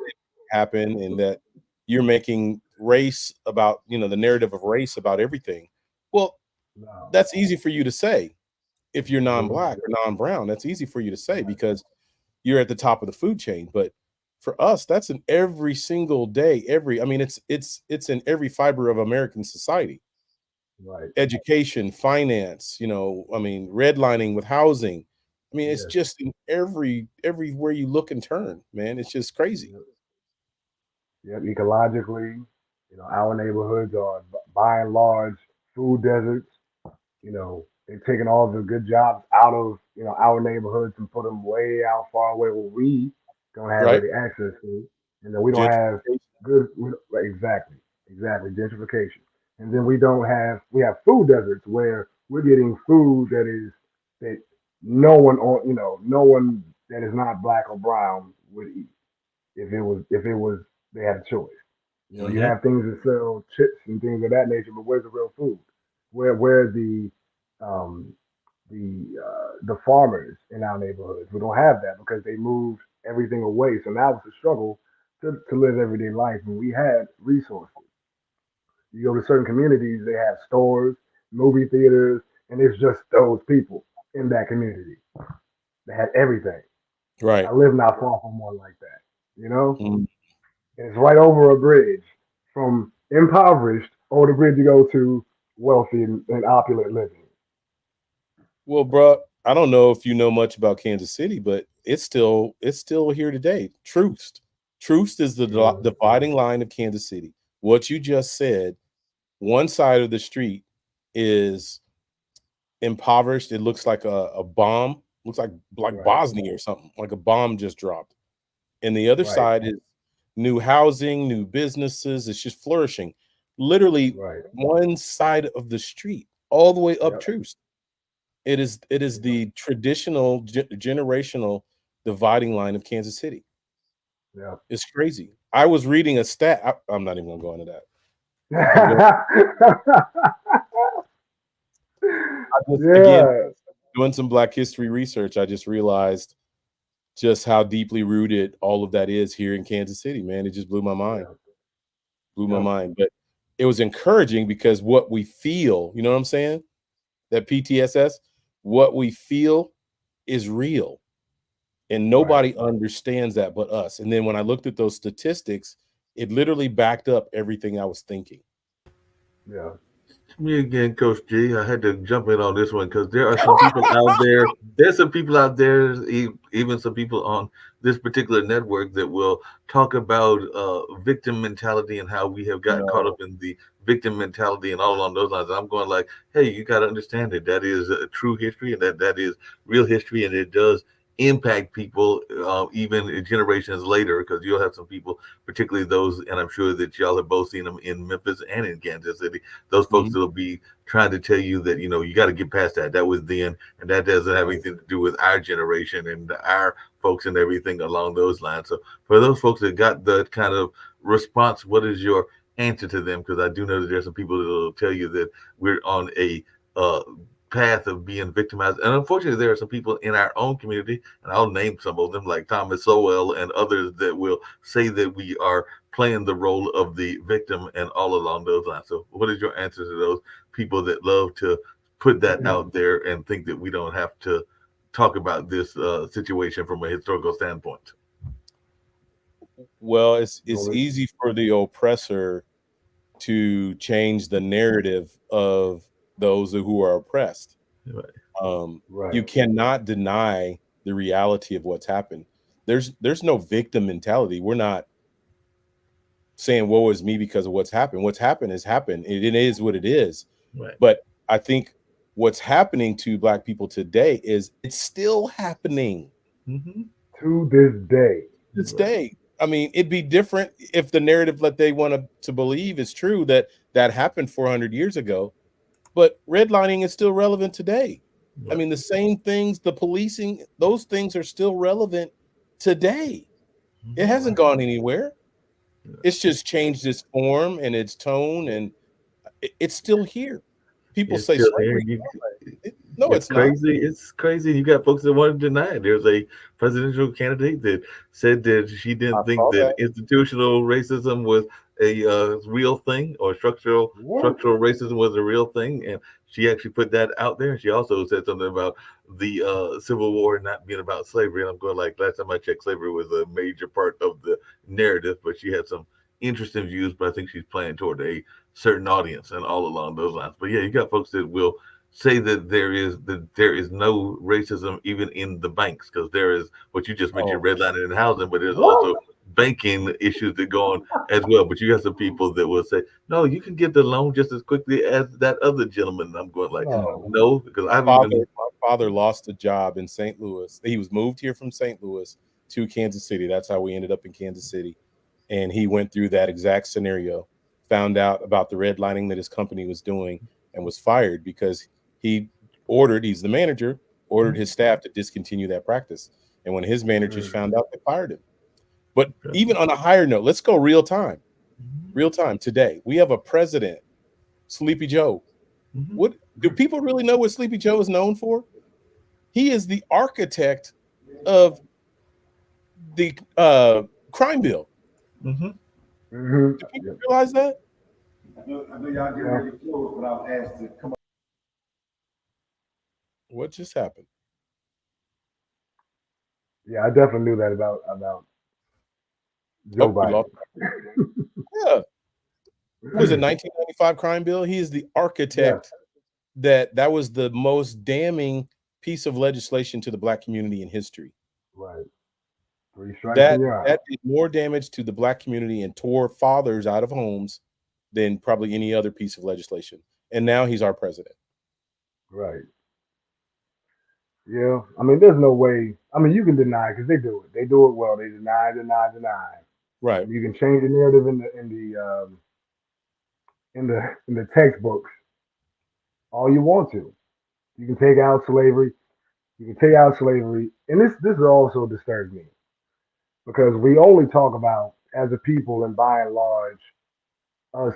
happen, and that you're making race, about, the narrative of race about everything. Well, No. that's easy for you to say if you're Hmm. non-black or non-brown. That's easy for you to say because you're at the top of the food chain. But for us, that's in every single day. I mean, it's in every fiber of American society. Right. Education, finance, I mean, redlining with housing. I mean, it's Yes. just in everywhere you look and turn, man. It's just crazy. Yep. Yep. Ecologically, our neighborhoods are by and large food deserts. They've taken all the good jobs out of, our neighborhoods and put them way out far away where we don't have Right? really access to. And then we don't have Gentrification. good, right, exactly, gentrification. And then we have food deserts where we're getting food that no one that is not black or brown would eat if it was they had a choice. You Hmm. have things that sell chips and things of that nature, but where's the real food? Where's um, the farmers in our neighborhoods? We don't have that because they moved everything away. So now it's a struggle to live everyday life. And we had resources. You go to certain communities, they have stores, movie theaters, and it's just those people in that community. They had everything. I Right. live not far from one like that. You know, Mhm. and it's right over a bridge from impoverished over the bridge you go to wealthy and opulent living. Well, bro, I don't know if you know much about Kansas City, but it's still here today. Truth is the Mm, dividing line of Kansas City. What you just said, one side of the street is impoverished. It looks like a bomb, looks like right, Bosnia or something, like a bomb just dropped. And the other right, side is new housing, new businesses. It's just flourishing. Literally right. one side of the street, all the way up Yep, Truth. It is yep, the traditional generational dividing line of Kansas City. yep. It's crazy. I was reading a stat. I'm not even gonna go into that. I was going. I just again Yeah, doing some Black history research. I just realized just how deeply rooted all of that is here in Kansas City. Man, it just blew my mind. yeah, Blew my yep, mind. But it was encouraging because what we feel, you know what I'm saying? That PTSS, what we feel is real. And right, nobody understands that but us. And then when I looked at those statistics, it literally backed up everything I was thinking. yeah. Me again, Coach G. I had to jump in on this one because there are some people out there. There's some people out there, even some people on this particular network that will talk about victim mentality and how we have gotten caught up No. in the victim mentality and all along those lines. And I'm going like, hey, you got to understand that that is true history and that is real history, and it does impact people even generations later because you'll have some people, particularly those, and I'm sure that y'all have both seen them in Memphis and in Kansas City, those folks Mhm. that'll be trying to tell you that you got to get past that. That was then, and that doesn't have Right. anything to do with our generation and our folks and everything along those lines. So for those folks that got that kind of response, what is your answer to them? Because I do know that there's some people that will tell you that we're on a uh, path of being victimized. And unfortunately, there are some people in our own community, and I'll name some of them, like Thomas Sowell and others, that will say that we are playing the role of the victim and all along those lines. So, what is your answer to those people that love to put that out there and think that we don't have to talk about this situation from a historical standpoint? Well, it's Well, easy for the oppressor to change the narrative of those who are oppressed. Right. You right, cannot deny the reality of what's happened. There's no victim mentality. We're not saying woe is me because of what's happened. What's happened has happened. It is what it is. Right. But I think what's happening to black people today is it's still happening Hmm. to this day. this Right. day. I mean, it'd be different if the narrative that they want to believe is true, that that happened 400 years ago. But redlining is still relevant today. I Right. mean, the same things, the policing, those things are still relevant today. It Hmm. hasn't Right. gone anywhere. It's just changed its form and its tone, and it's still here. People It's say still here. slavery. No, It's it's not. crazy. It's crazy. You got folks that want to deny it. There's a presidential candidate that said that she I didn't think saw that that. institutional racism was a real thing, or Yeah. structural racism was a real thing, and she actually put that out there. She also said something about the Civil War not being about slavery, and I'm going like, last time I checked, slavery was a major part of the narrative, but she had some interesting views. But I think she's playing toward a certain audience and all along those lines. But yeah, you got folks that will say that there is no racism even in the banks, because there is what you just mentioned, Oh, redlining and housing, but there's What? also banking issues that go on as well. But you have some people that will say, no, you can get the loan just as quickly as that other gentleman. And I'm going like, No. no, because my I've father, even, my father lost a job in St. Louis. He was moved here from St. Louis to Kansas City. That's how we ended up in Kansas City. And he went through that exact scenario, found out about the redlining that his company was doing, and was fired because he he's the manager, ordered his staff to discontinue that practice. And when his managers Mm, found out, they fired him. But even on a higher note, let's go real time today. We have a president, Sleepy Joe. What do people really know what Sleepy Joe is known for? He is the architect of the crime bill. hmm mm-hmm. Do people Yep. realize that? I know y'all getting Yeah. ready to close, but I was asked to come. What just happened? Yeah. I definitely knew that about Joe Oh, we lost. Biden. Yeah, was it 1995 crime bill? He is the Yes. architect that was the most damning piece of legislation to the black community in history. Right. Three strikes That and you're out. that did more damage to the black community and tore fathers out of homes than probably any other piece of legislation. And now he's our president. Right. Yeah. I mean, there's no way. I mean, you can deny because they do it. They do it well. They deny, deny, deny. Right. You can change the narrative in the textbooks all you want to. You can take out slavery. You can take out slavery, and this also disturbs me because we only talk about as a people and by and large us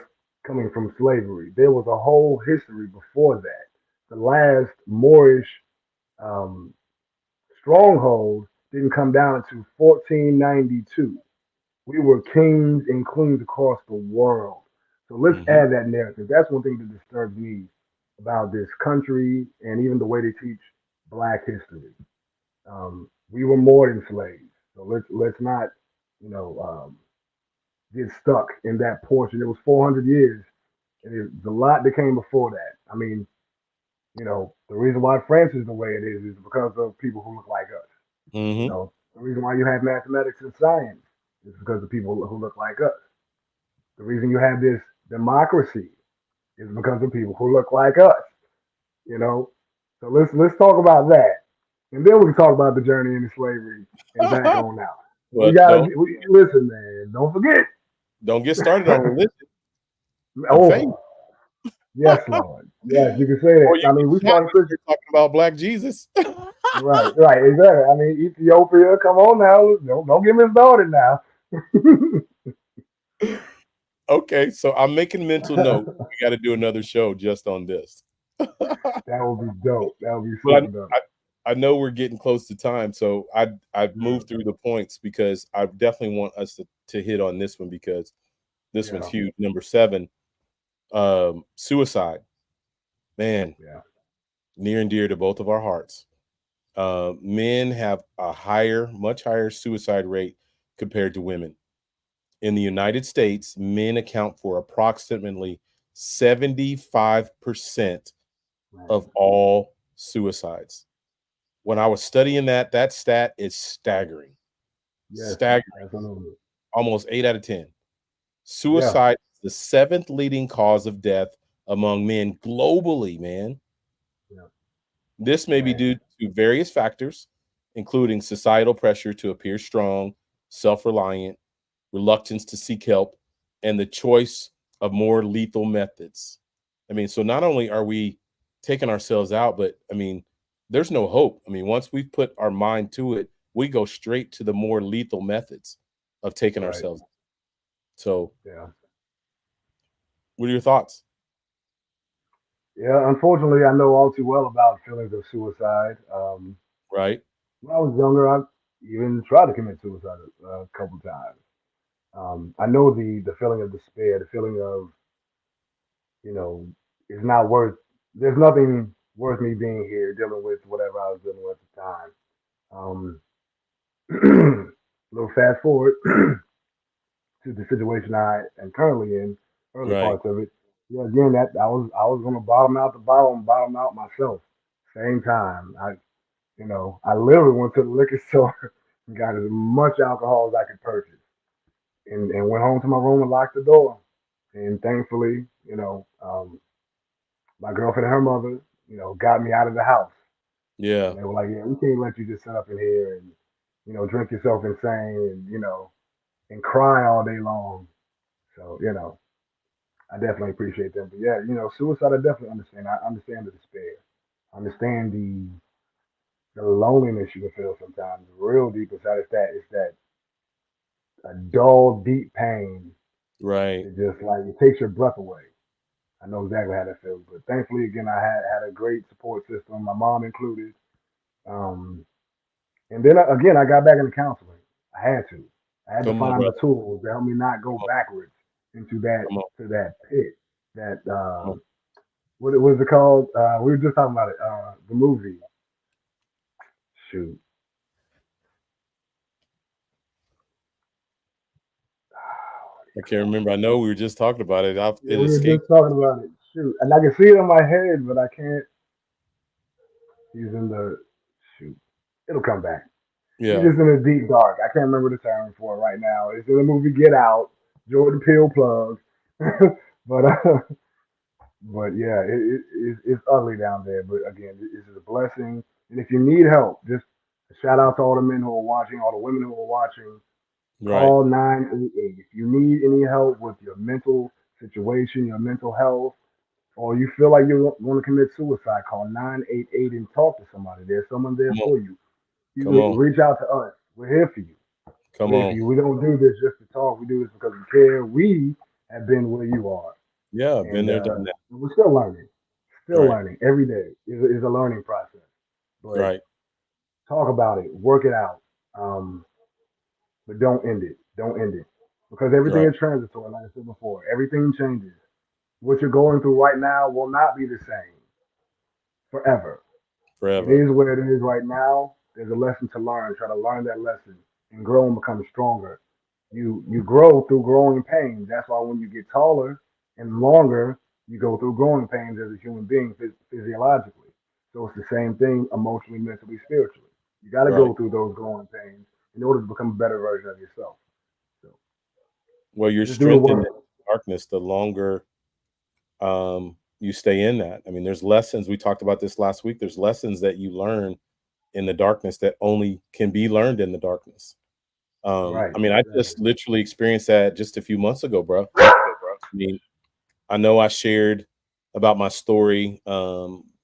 coming from slavery. There was a whole history before that. The last Moorish um, stronghold didn't come down until 1492. We were kings and queens across the world. So let's Hmm. add that narrative. That's one thing that disturbs me about this country and even the way they teach Black history. We were more than slaves. So let's not, you know, get stuck in that portion. It was 400 years, and there's a lot that came before that. I mean, the reason why France is the way it is because of people who look like us. Hmm. The reason why you have mathematics and science is because of people who look like us. The reason you have this democracy is because of people who look like us. You know, so let's talk about that, and then we can talk about the journey into slavery and back on out. We But gotta listen, man. Don't forget. don't get started on religion and faith. Oh, yes, Lord. Yes, you can say that. Or you I get mean, we shot started when Christian. you're talking about Black Jesus. Right, right, exactly. I mean, Ethiopia. Come on now. Don't get me started now. Okay, so I'm making mental note. We got to do another show just on this. That would be dope. That would be But super dope. I know we're getting close to time, so I've moved Mm, through the points because I definitely want us to hit on this one because this one's yeah, huge. Number seven, suicide. Man, yeah, near and dear to both of our hearts. Men have a much higher suicide rate compared to women. In the United States, men account for approximately 75% man. of all suicides. When I was studying that stat is staggering. Yes, Staggering. absolutely. Almost 8 out of 10. Yeah, Suicide is the seventh leading cause of death among men globally, man. yeah, This may be man. due to various factors, including societal pressure to appear strong, self reliant, reluctance to seek help, and the choice of more lethal methods. I mean, so not only are we taking ourselves out, but I mean, there's no hope. I mean, once we've put our mind to it, we go straight to the more lethal methods of taking Right. ourselves. So, Yeah, what are your thoughts? yeah. Unfortunately, I know all too well about feelings of suicide. Right? When I was younger, I even tried to commit suicide a couple times. I know the feeling of despair, the feeling of, you know, it's not worth. There's nothing worth me being here dealing with whatever I was dealing with at the time. Little fast forward to the situation I am currently in, early Right. parts of it. Yeah, again, that I was gonna bottom out the bottom, bottom out myself. Same time, I literally went to the liquor store and got as much alcohol as I could purchase, and went home to my room and locked the door. And thankfully, my girlfriend and her mother, got me out of the house. And Yeah. they were like, "Yeah, we can't let you just sit up in here and, drink yourself insane and, and cry all day long." So, I definitely appreciate them. But yeah, suicide, I definitely understand. I understand the despair. I understand the loneliness you can feel sometimes. Real deep inside, it's that a dull, deep pain Right. that just like it takes your breath away. I know exactly how that feels. But thankfully, again, I had a great support system, my mom included. Um, and then again, I got back into counseling. I had to. I had to Come on, find the brother. tools to help me not go Come on. backwards into that Come on. to that pit. That Come on. what it was it called? We were just talking about it. The movie. Shoot. I can't remember. I know we were just talking about it. Yeah, It we were escaped. just talking about it. Shoot, and I can see it in my head, but I can't. He's in the shoot. It'll come back. He's Yeah. just in the deep dark. I can't remember the term for it right now. It's in the movie Get Out. Jordan Peele plug. but but yeah, it's ugly down there. But again, this is a blessing. And if you need help, just a shout out to all the men who are watching, all the women who are watching. Right. Call 988 if you need any help with your mental situation, your mental health, or you feel like you want to commit suicide. Call 988 and talk to somebody. There's someone there Come on. for you. Come You on. reach out to us. We're here for you. Come We're here for on. you. We don't do this just to talk. We do this because we care. We have been where you are, Yeah. Been and there, done that. we're still learning. Still Right. learning. Every day is a learning process. But Right. talk about it. Work it out. Um, but don't end it. Don't end it. Because everything Right. is transitory, like I said before. Everything changes. What you're going through right now will not be the same forever. It Forever. is what it is right now. There's a lesson to learn. Try to learn that lesson and grow and become stronger. You grow through growing pains. That's why when you get taller and longer, you go through growing pains as a human being physiologically. So it's the same thing emotionally, mentally, spiritually. You got to Right. go through those growing pains in order to become a better version of yourself. So Well, you're just do the strengthened in work. the darkness the longer you stay in that. I mean, there's lessons. We talked about this last week. There's lessons that you learn in the darkness that only can be learned in the darkness. Right. I mean, I Exactly. just literally experienced that just a few months ago, bro. I mean, I know I shared about my story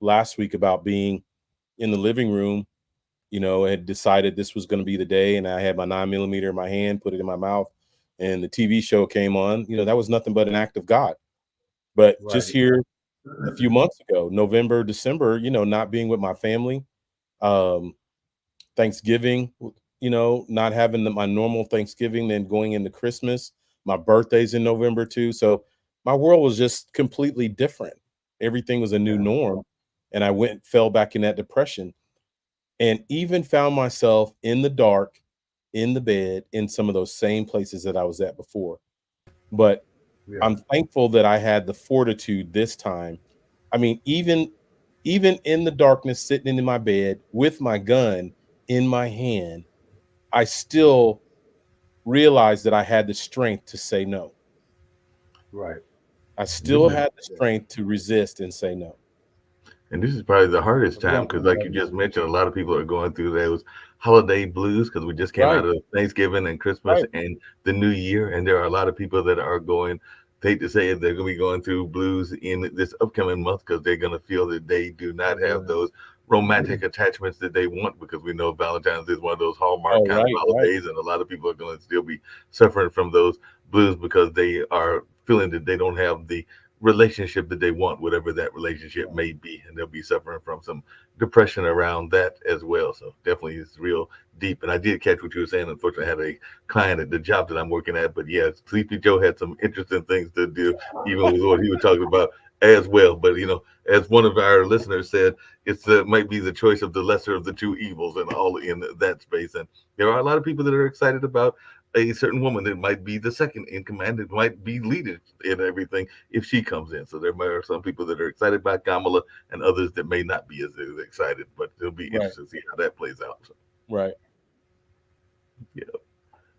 last week about being in the living room. Had decided this was going to be the day, and I had my 9 millimeter in my hand, put it in my mouth, and the TV show came on. That was nothing but an act of God. But just Right. here a few months ago, November, December, not being with my family, um, Thanksgiving, not having my normal Thanksgiving, then going into Christmas. My birthday's in November too. So my world was just completely different. Everything was a new Yeah. norm. And I fell back in that depression and even found myself in the dark, in the bed, in some of those same places that I was at before. But Yeah. I'm thankful that I had the fortitude this time. I mean, even in the darkness, sitting in my bed with my gun in my hand, I still realized that I had the strength to say no. Right. I And this still is had the Yeah. strength to resist and say no. And this is probably the That's hardest a time blessing, because, like you brother. just mentioned, a lot of people are going through those holiday blues because we just came out Right, of Thanksgiving and Christmas right. and the New Year, and there are a lot of people that are going. They hate to say it, they're going to be going through blues in this upcoming month because they're going to feel that they do not have Yeah. those romantic attachments that they want because we know Valentine's is one of those hallmark Oh, kind of right, right. holidays, and a lot of people are going to still be suffering from those blues because they are feeling that they don't have the relationship that they want, whatever that relationship Right. may be, and they'll be suffering from some depression around that as well. So definitely, it's real deep. And I did catch what you were saying. Unfortunately, I had a client at the job that I'm working at, but yeah, Sleepy Joe had some interesting things to do, even with what he was talking about as well. But as one of our listeners said, it's might be the choice of the lesser of the two evils, and all in that space. And there are a lot of people that are excited about a certain woman that might be the second in command, that might be leading in everything if she comes in. So there are some people that are excited about Kamala, and others that may not be as excited. But it'll be Right. interesting to see how that plays out. So, Right. yeah.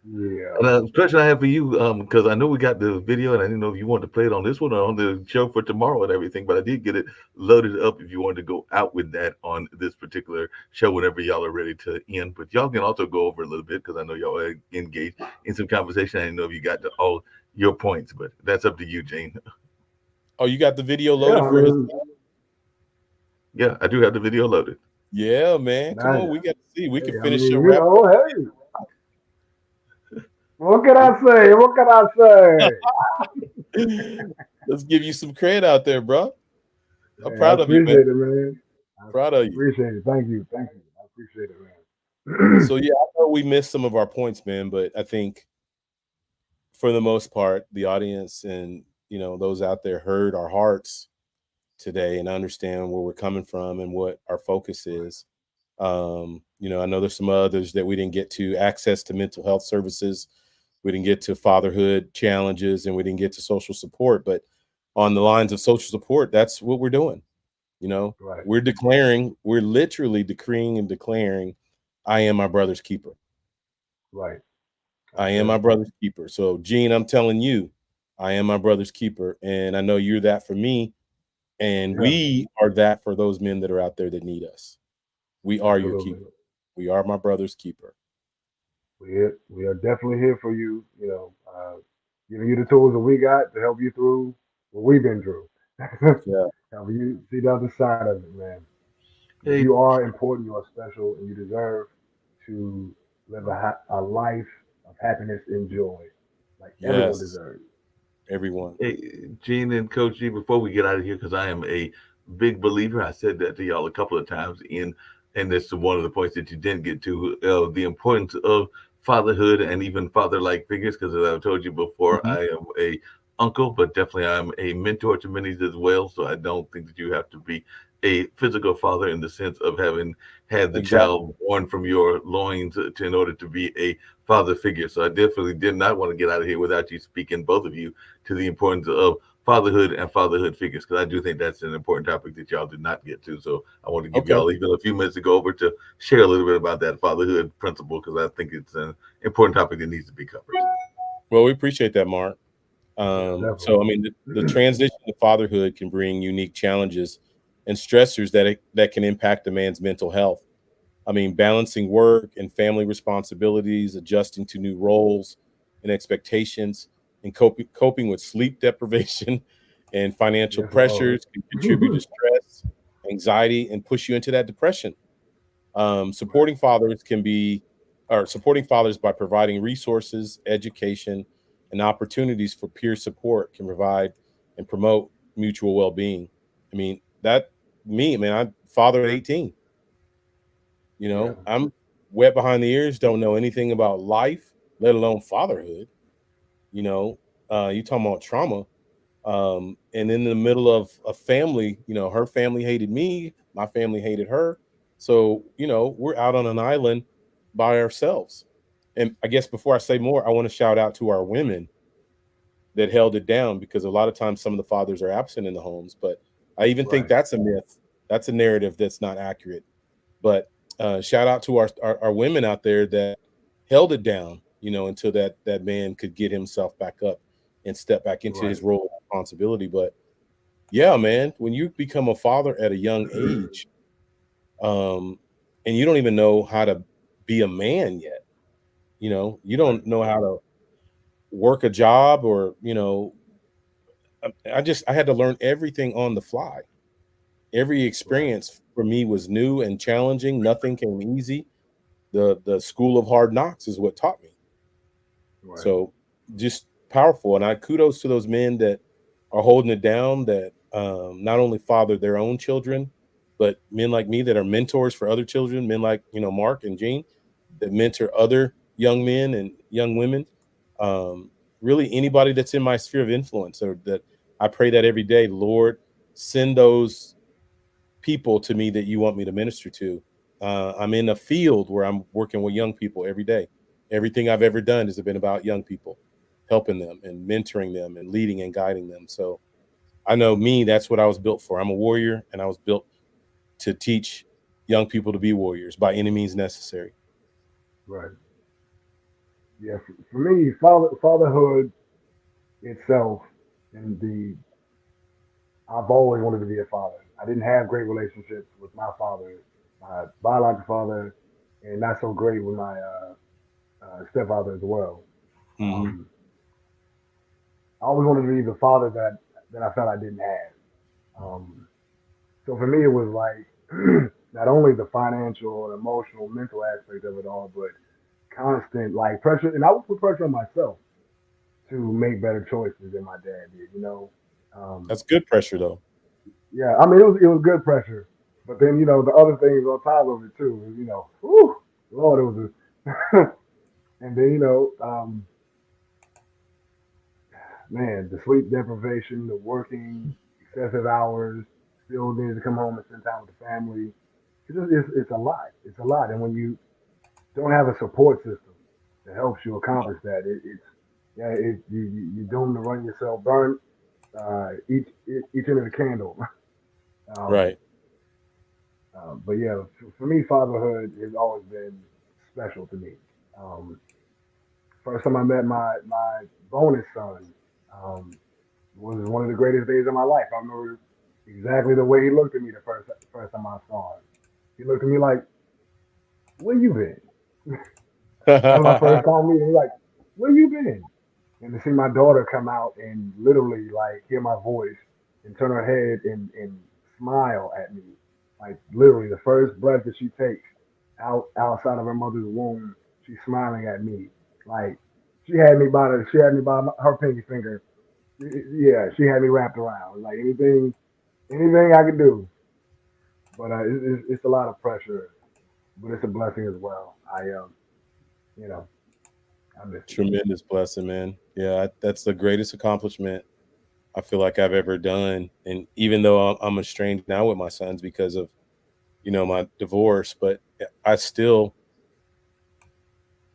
Yeah. And a question I have for you, because I know we got the video, and I didn't know if you wanted to play it on this one or on the show for tomorrow and everything, but I did get it loaded up if you wanted to go out with that on this particular show whenever y'all are ready to end. But y'all can also go over a little bit because I know y'all are engaged in some conversation. I didn't know if you got to all your points, but that's up to you, Jane. Oh, you got the video Yeah. loaded I for his? mean, Yeah, I do have the video loaded. Yeah, man. Come nice. on, we got to see. We Hey, can I finish mean, your wrap it hey, what can I say? What can I say? up. Let's give you some credit out there, bro. I'm Hey, I proud of you, man. appreciate it, man. I Proud of you. appreciate it. Thank you. Thank you. I appreciate it, man. So yeah, I know we missed some of our points, man, but I think for the most part, the audience and those out there heard our hearts today and understand where we're coming from and what our focus is. I know there's some others that we didn't get to: access to mental health services, we didn't get to fatherhood challenges, and we didn't get to social support. But on the lines of social support, that's what we're doing. Right. We're literally decreeing and declaring, I am my brother's keeper. Right. I That's am my it. brother's keeper. So, Gene, I'm telling you, I am my brother's keeper. And I know you're that for me. And Yeah. we are that for those men that are out there that need us. We are your Absolutely. keeper. We are my brother's keeper. We are definitely here for you. Giving you the tools that we got to help you through what we've been through. Yeah. Help you see the other side of it, man. Because Hey, you are important, you are special, and you deserve to live a life of happiness and joy, like everyone Yes. deserves. Everyone. Hey, Gene and Coach G, before we get out of here, because I am a big believer, I said that to y'all a couple of times and this is one of the points that you didn't get to, the importance of fatherhood and even father-like figures. Because as I've told you before, Mhm. I am a uncle, but definitely I'm a mentor to many as well. So I don't think that you have to be a physical father in the sense of having had the Exactly. child born from your loins in order to be a father figure. So I definitely did not want to get out of here without you speaking, both of you, to the importance of fatherhood and fatherhood figures, because I do think that's an important topic that y'all did not get to. So I want to give Okay. y'all even a few minutes to go over to share a little bit about that fatherhood principle, because I think it's an important topic that needs to be covered. Well, we appreciate that, Mark. Yeah, So, definitely. I mean, the transition to fatherhood can bring unique challenges and stressors that can impact a man's mental health. I mean, balancing work and family responsibilities, adjusting to new roles and expectations, and coping with sleep deprivation and financial Yes, Lord. pressures can contribute to stress, anxiety, and push you into that depression. Right, Supporting fathers by providing resources, education, and opportunities for peer support can provide and promote mutual well-being. I mean, that me, man, I'm father at 18. yeah, I'm wet behind the ears, don't know anything about life, let alone fatherhood. You know, you talking about trauma. And in the middle of a family, her family hated me, my family hated her. So, we're out on an island by ourselves. And I guess before I say more, I want to shout out to our women that held it down, because a lot of times some of the fathers are absent in the homes. But I even think right, that's a myth. That's a narrative that's not accurate. But shout out to our women out there that held it down, until that man could get himself back up and step back into right, his role of responsibility. But yeah, man, when you become a father at a young age, um, and you don't even know how to be a man yet, you right, don't know how to work a job, or I had to learn everything on the fly. Every right, experience for me was new and challenging. Nothing came easy. The school of hard knocks is what taught me. right. So just powerful. And I kudos to those men that are holding it down, that not only father their own children, but men like me that are mentors for other children, men like, Mark and Gene, that mentor other young men and young women. Really anybody that's in my sphere of influence, or that I pray that every day, Lord, send those people to me that you want me to minister to. I'm in a field where I'm working with young people every day. Everything I've ever done has been about young people, helping them and mentoring them and leading and guiding them. So I know me, that's what I was built for. I'm a warrior, and I was built to teach young people to be warriors by any means necessary. Right. Yeah. For me, fatherhood itself, and the I've always wanted to be a father. I didn't have great relationships with my father, my biological father, and not so great with my stepfather as well. Hmm. Um, I always wanted to be the father that I felt I didn't have. Um, so for me, it was like not only the financial and emotional, mental aspect of it all, but constant like pressure, and I would put pressure on myself to make better choices than my dad did. Um, That's good pressure, though. yeah, I mean it was good pressure, but then the other things on top of it too. Whew, Lord, it was, and then man, the sleep deprivation, the working excessive hours, still needing to come home and spend time with the family. It's a lot. It's a lot, and when you don't have a support system that helps you accomplish that, it's yeah, you're doomed to run yourself burn each end of the candle. Um, Right. but yeah, for me, fatherhood has always been special to me. Um, First time I met my bonus son was one of the greatest days of my life. I remember exactly the way he looked at me the first time I saw him. He looked at me like, "Where you been?" That was my first time meeting. He's like, "Where you been?" And to see my daughter come out and literally like hear my voice and turn her head and smile at me, like literally the first breath that she takes outside of her mother's womb, she's smiling at me. Like she had me by her pinky finger. Yeah, she had me wrapped around. Like anything I could do. But it's a lot of pressure, but it's a blessing as well. You know, I miss it. Tremendous blessing, man. Yeah, that's the greatest accomplishment I feel like I've ever done. And even though I'm estranged now with my sons because of, my divorce, but I still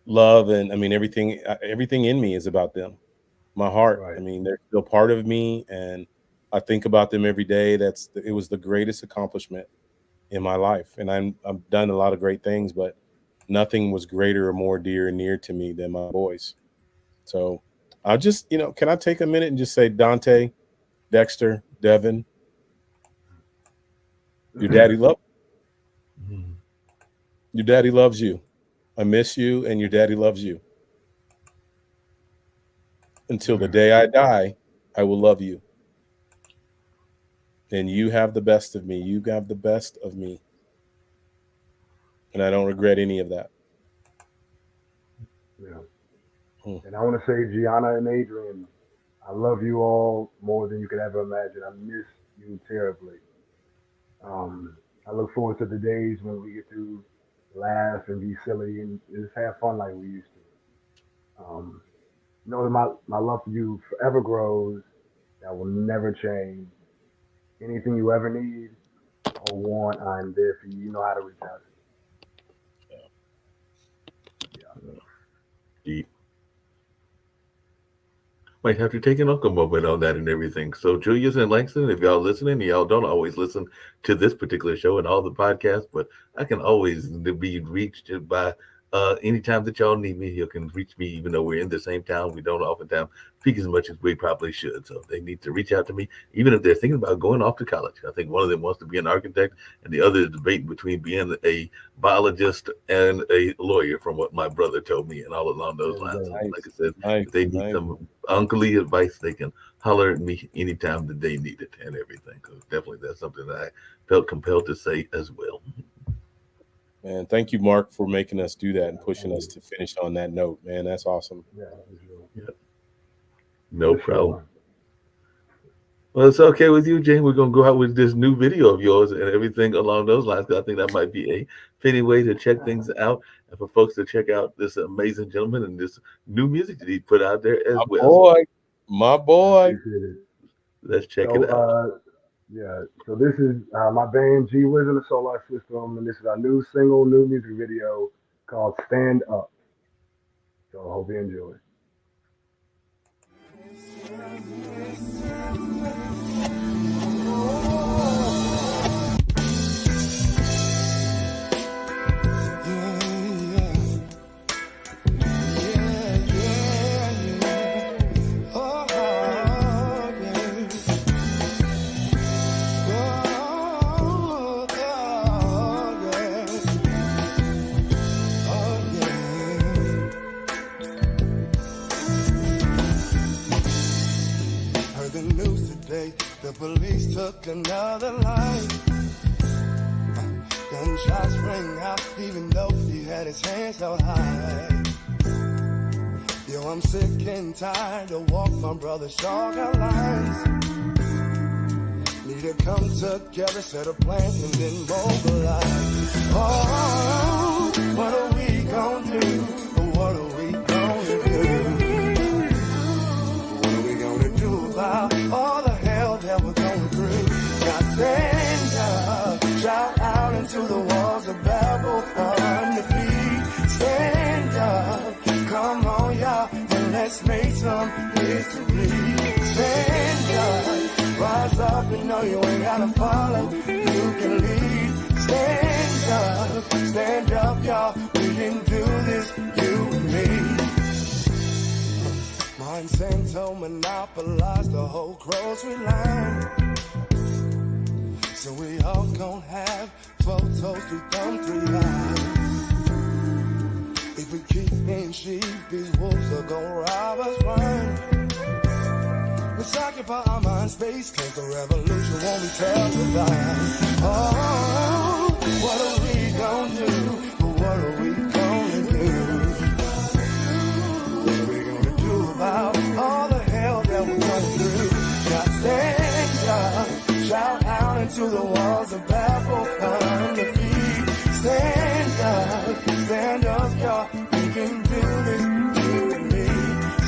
love, and I mean, everything in me is about them. My heart. I Right. mean, they're still part of me, and I think about them every day. It was the greatest accomplishment in my life, and I've done a lot of great things, but nothing was greater or more dear and near to me than my boys. So I'll just, can I take a minute and just say, Dante, Dexter, Devin, your daddy love Mhm. your daddy loves you. I miss you, and your daddy loves you. Until the day I die, I will love you. And you have the best of me. You have the best of me. And I don't regret any of that. Yeah. Hmm. And I want to say, Gianna and Adrian, I love you all more than you could ever imagine. I miss you terribly. I look forward to the days when we get to laugh and be silly and just have fun like we used to. Know that my love for you forever grows. That will never change. Anything you ever need or want, I'm there for you. You know how to reach out to me. Yeah. Deep. Might have to take an uncle moment on that and everything. So, Julius and Langston, if y'all listening, y'all don't always listen to this particular show and all the podcasts, but I can always be reached by anytime that y'all need me. You can reach me, even though we're in the same town. We don't oftentimes speak as much as we probably should. So, they need to reach out to me, even if they're thinking about going off to college. I think one of them wants to be an architect, and the other is debating between being a biologist and a lawyer, from what my brother told me, and all along those There we lines. go. So, like I Nice, said, nice, if they need nice. some unclely advice, they can holler at me anytime that they need it and everything. So definitely that's something that I felt compelled to say as well. Man, thank you, Mark, for making us do that Yeah. and pushing Thank us you. to finish on that note, man. That's awesome. Yeah, for sure. Yeah, no For problem. sure. Well, it's okay with you, Jane. We're gonna go out with this new video of yours and everything along those lines. 'Cause I think that might be a fitting way to check things out and for folks to check out this amazing gentleman and this new music that he put out there as My well. So boy, my I boy. appreciate it. let's check So it out. yeah, so this is my band G Wiz in the Solar System, and this is our new single, new music video called "Stand Up." So I hope you enjoy. Heard the news today, the police took another life. Gunshots rang out, even though he had his hands held high. Yo, I'm sick and tired to walk my brother's short lines. Need to come together, set a plan, and then mobilize. Oh, what are we gonna do? What are we gonna do? What are we gonna do about all the hell that we're going through? Now stand up, shout out into the walls of Babel on your feet. Stand up, come on y'all, and let's make some history. Stand up, rise up and know you ain't gotta follow, you can lead. Stand up y'all, we can do this, you and me. Monsanto monopolized the whole grocery line. So we all gon' have 12 toes, 3 thumbs, 3 eyes. If we keep being sheep, these wolves are gon' rob us blind. Let's occupy our mind space, cause the revolution won't be televised. Oh, what are we gon' do? What are we gonna do? What are we gonna do about all the hell that we're going through? Now stand up, shout out into the walls of Babel on the feet. Stand up, y'all, we can do this, you and me.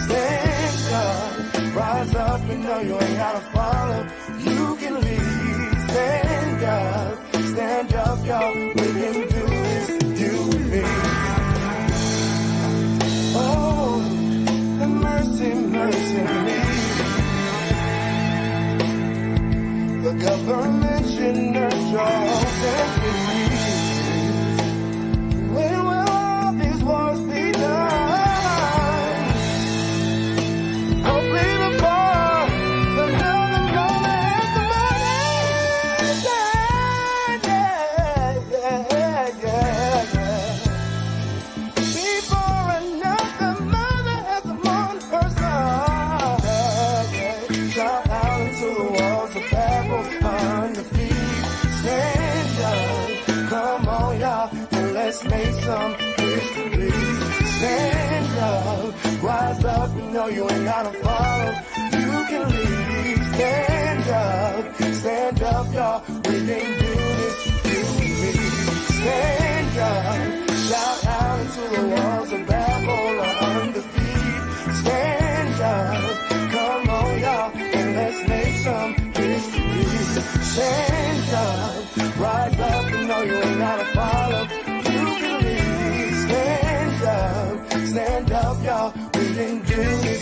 Stand up, rise up and know you ain't gotta follow, you can lead. Stand up, y'all, we can do this, you and me. Oh, have mercy, mercy me. The government should nurture and peace. When will all these wars be done? Hopefully before the golden moment has the money. Yeah. Before another mother has a on her son. Shout out into the walls of Babel on the feet. Stand up, come on y'all, and let's make some history. Stand up, rise up, you know you ain't gotta follow, you can lead. Stand up y'all, we can do this, you and me. Stand up, shout out into the walls of Babel on the feet. Stand up, come on y'all, and let's make some history. Stand up, rise up, you know you ain't gotta follow, you can lead. Stand up y'all, we can do it.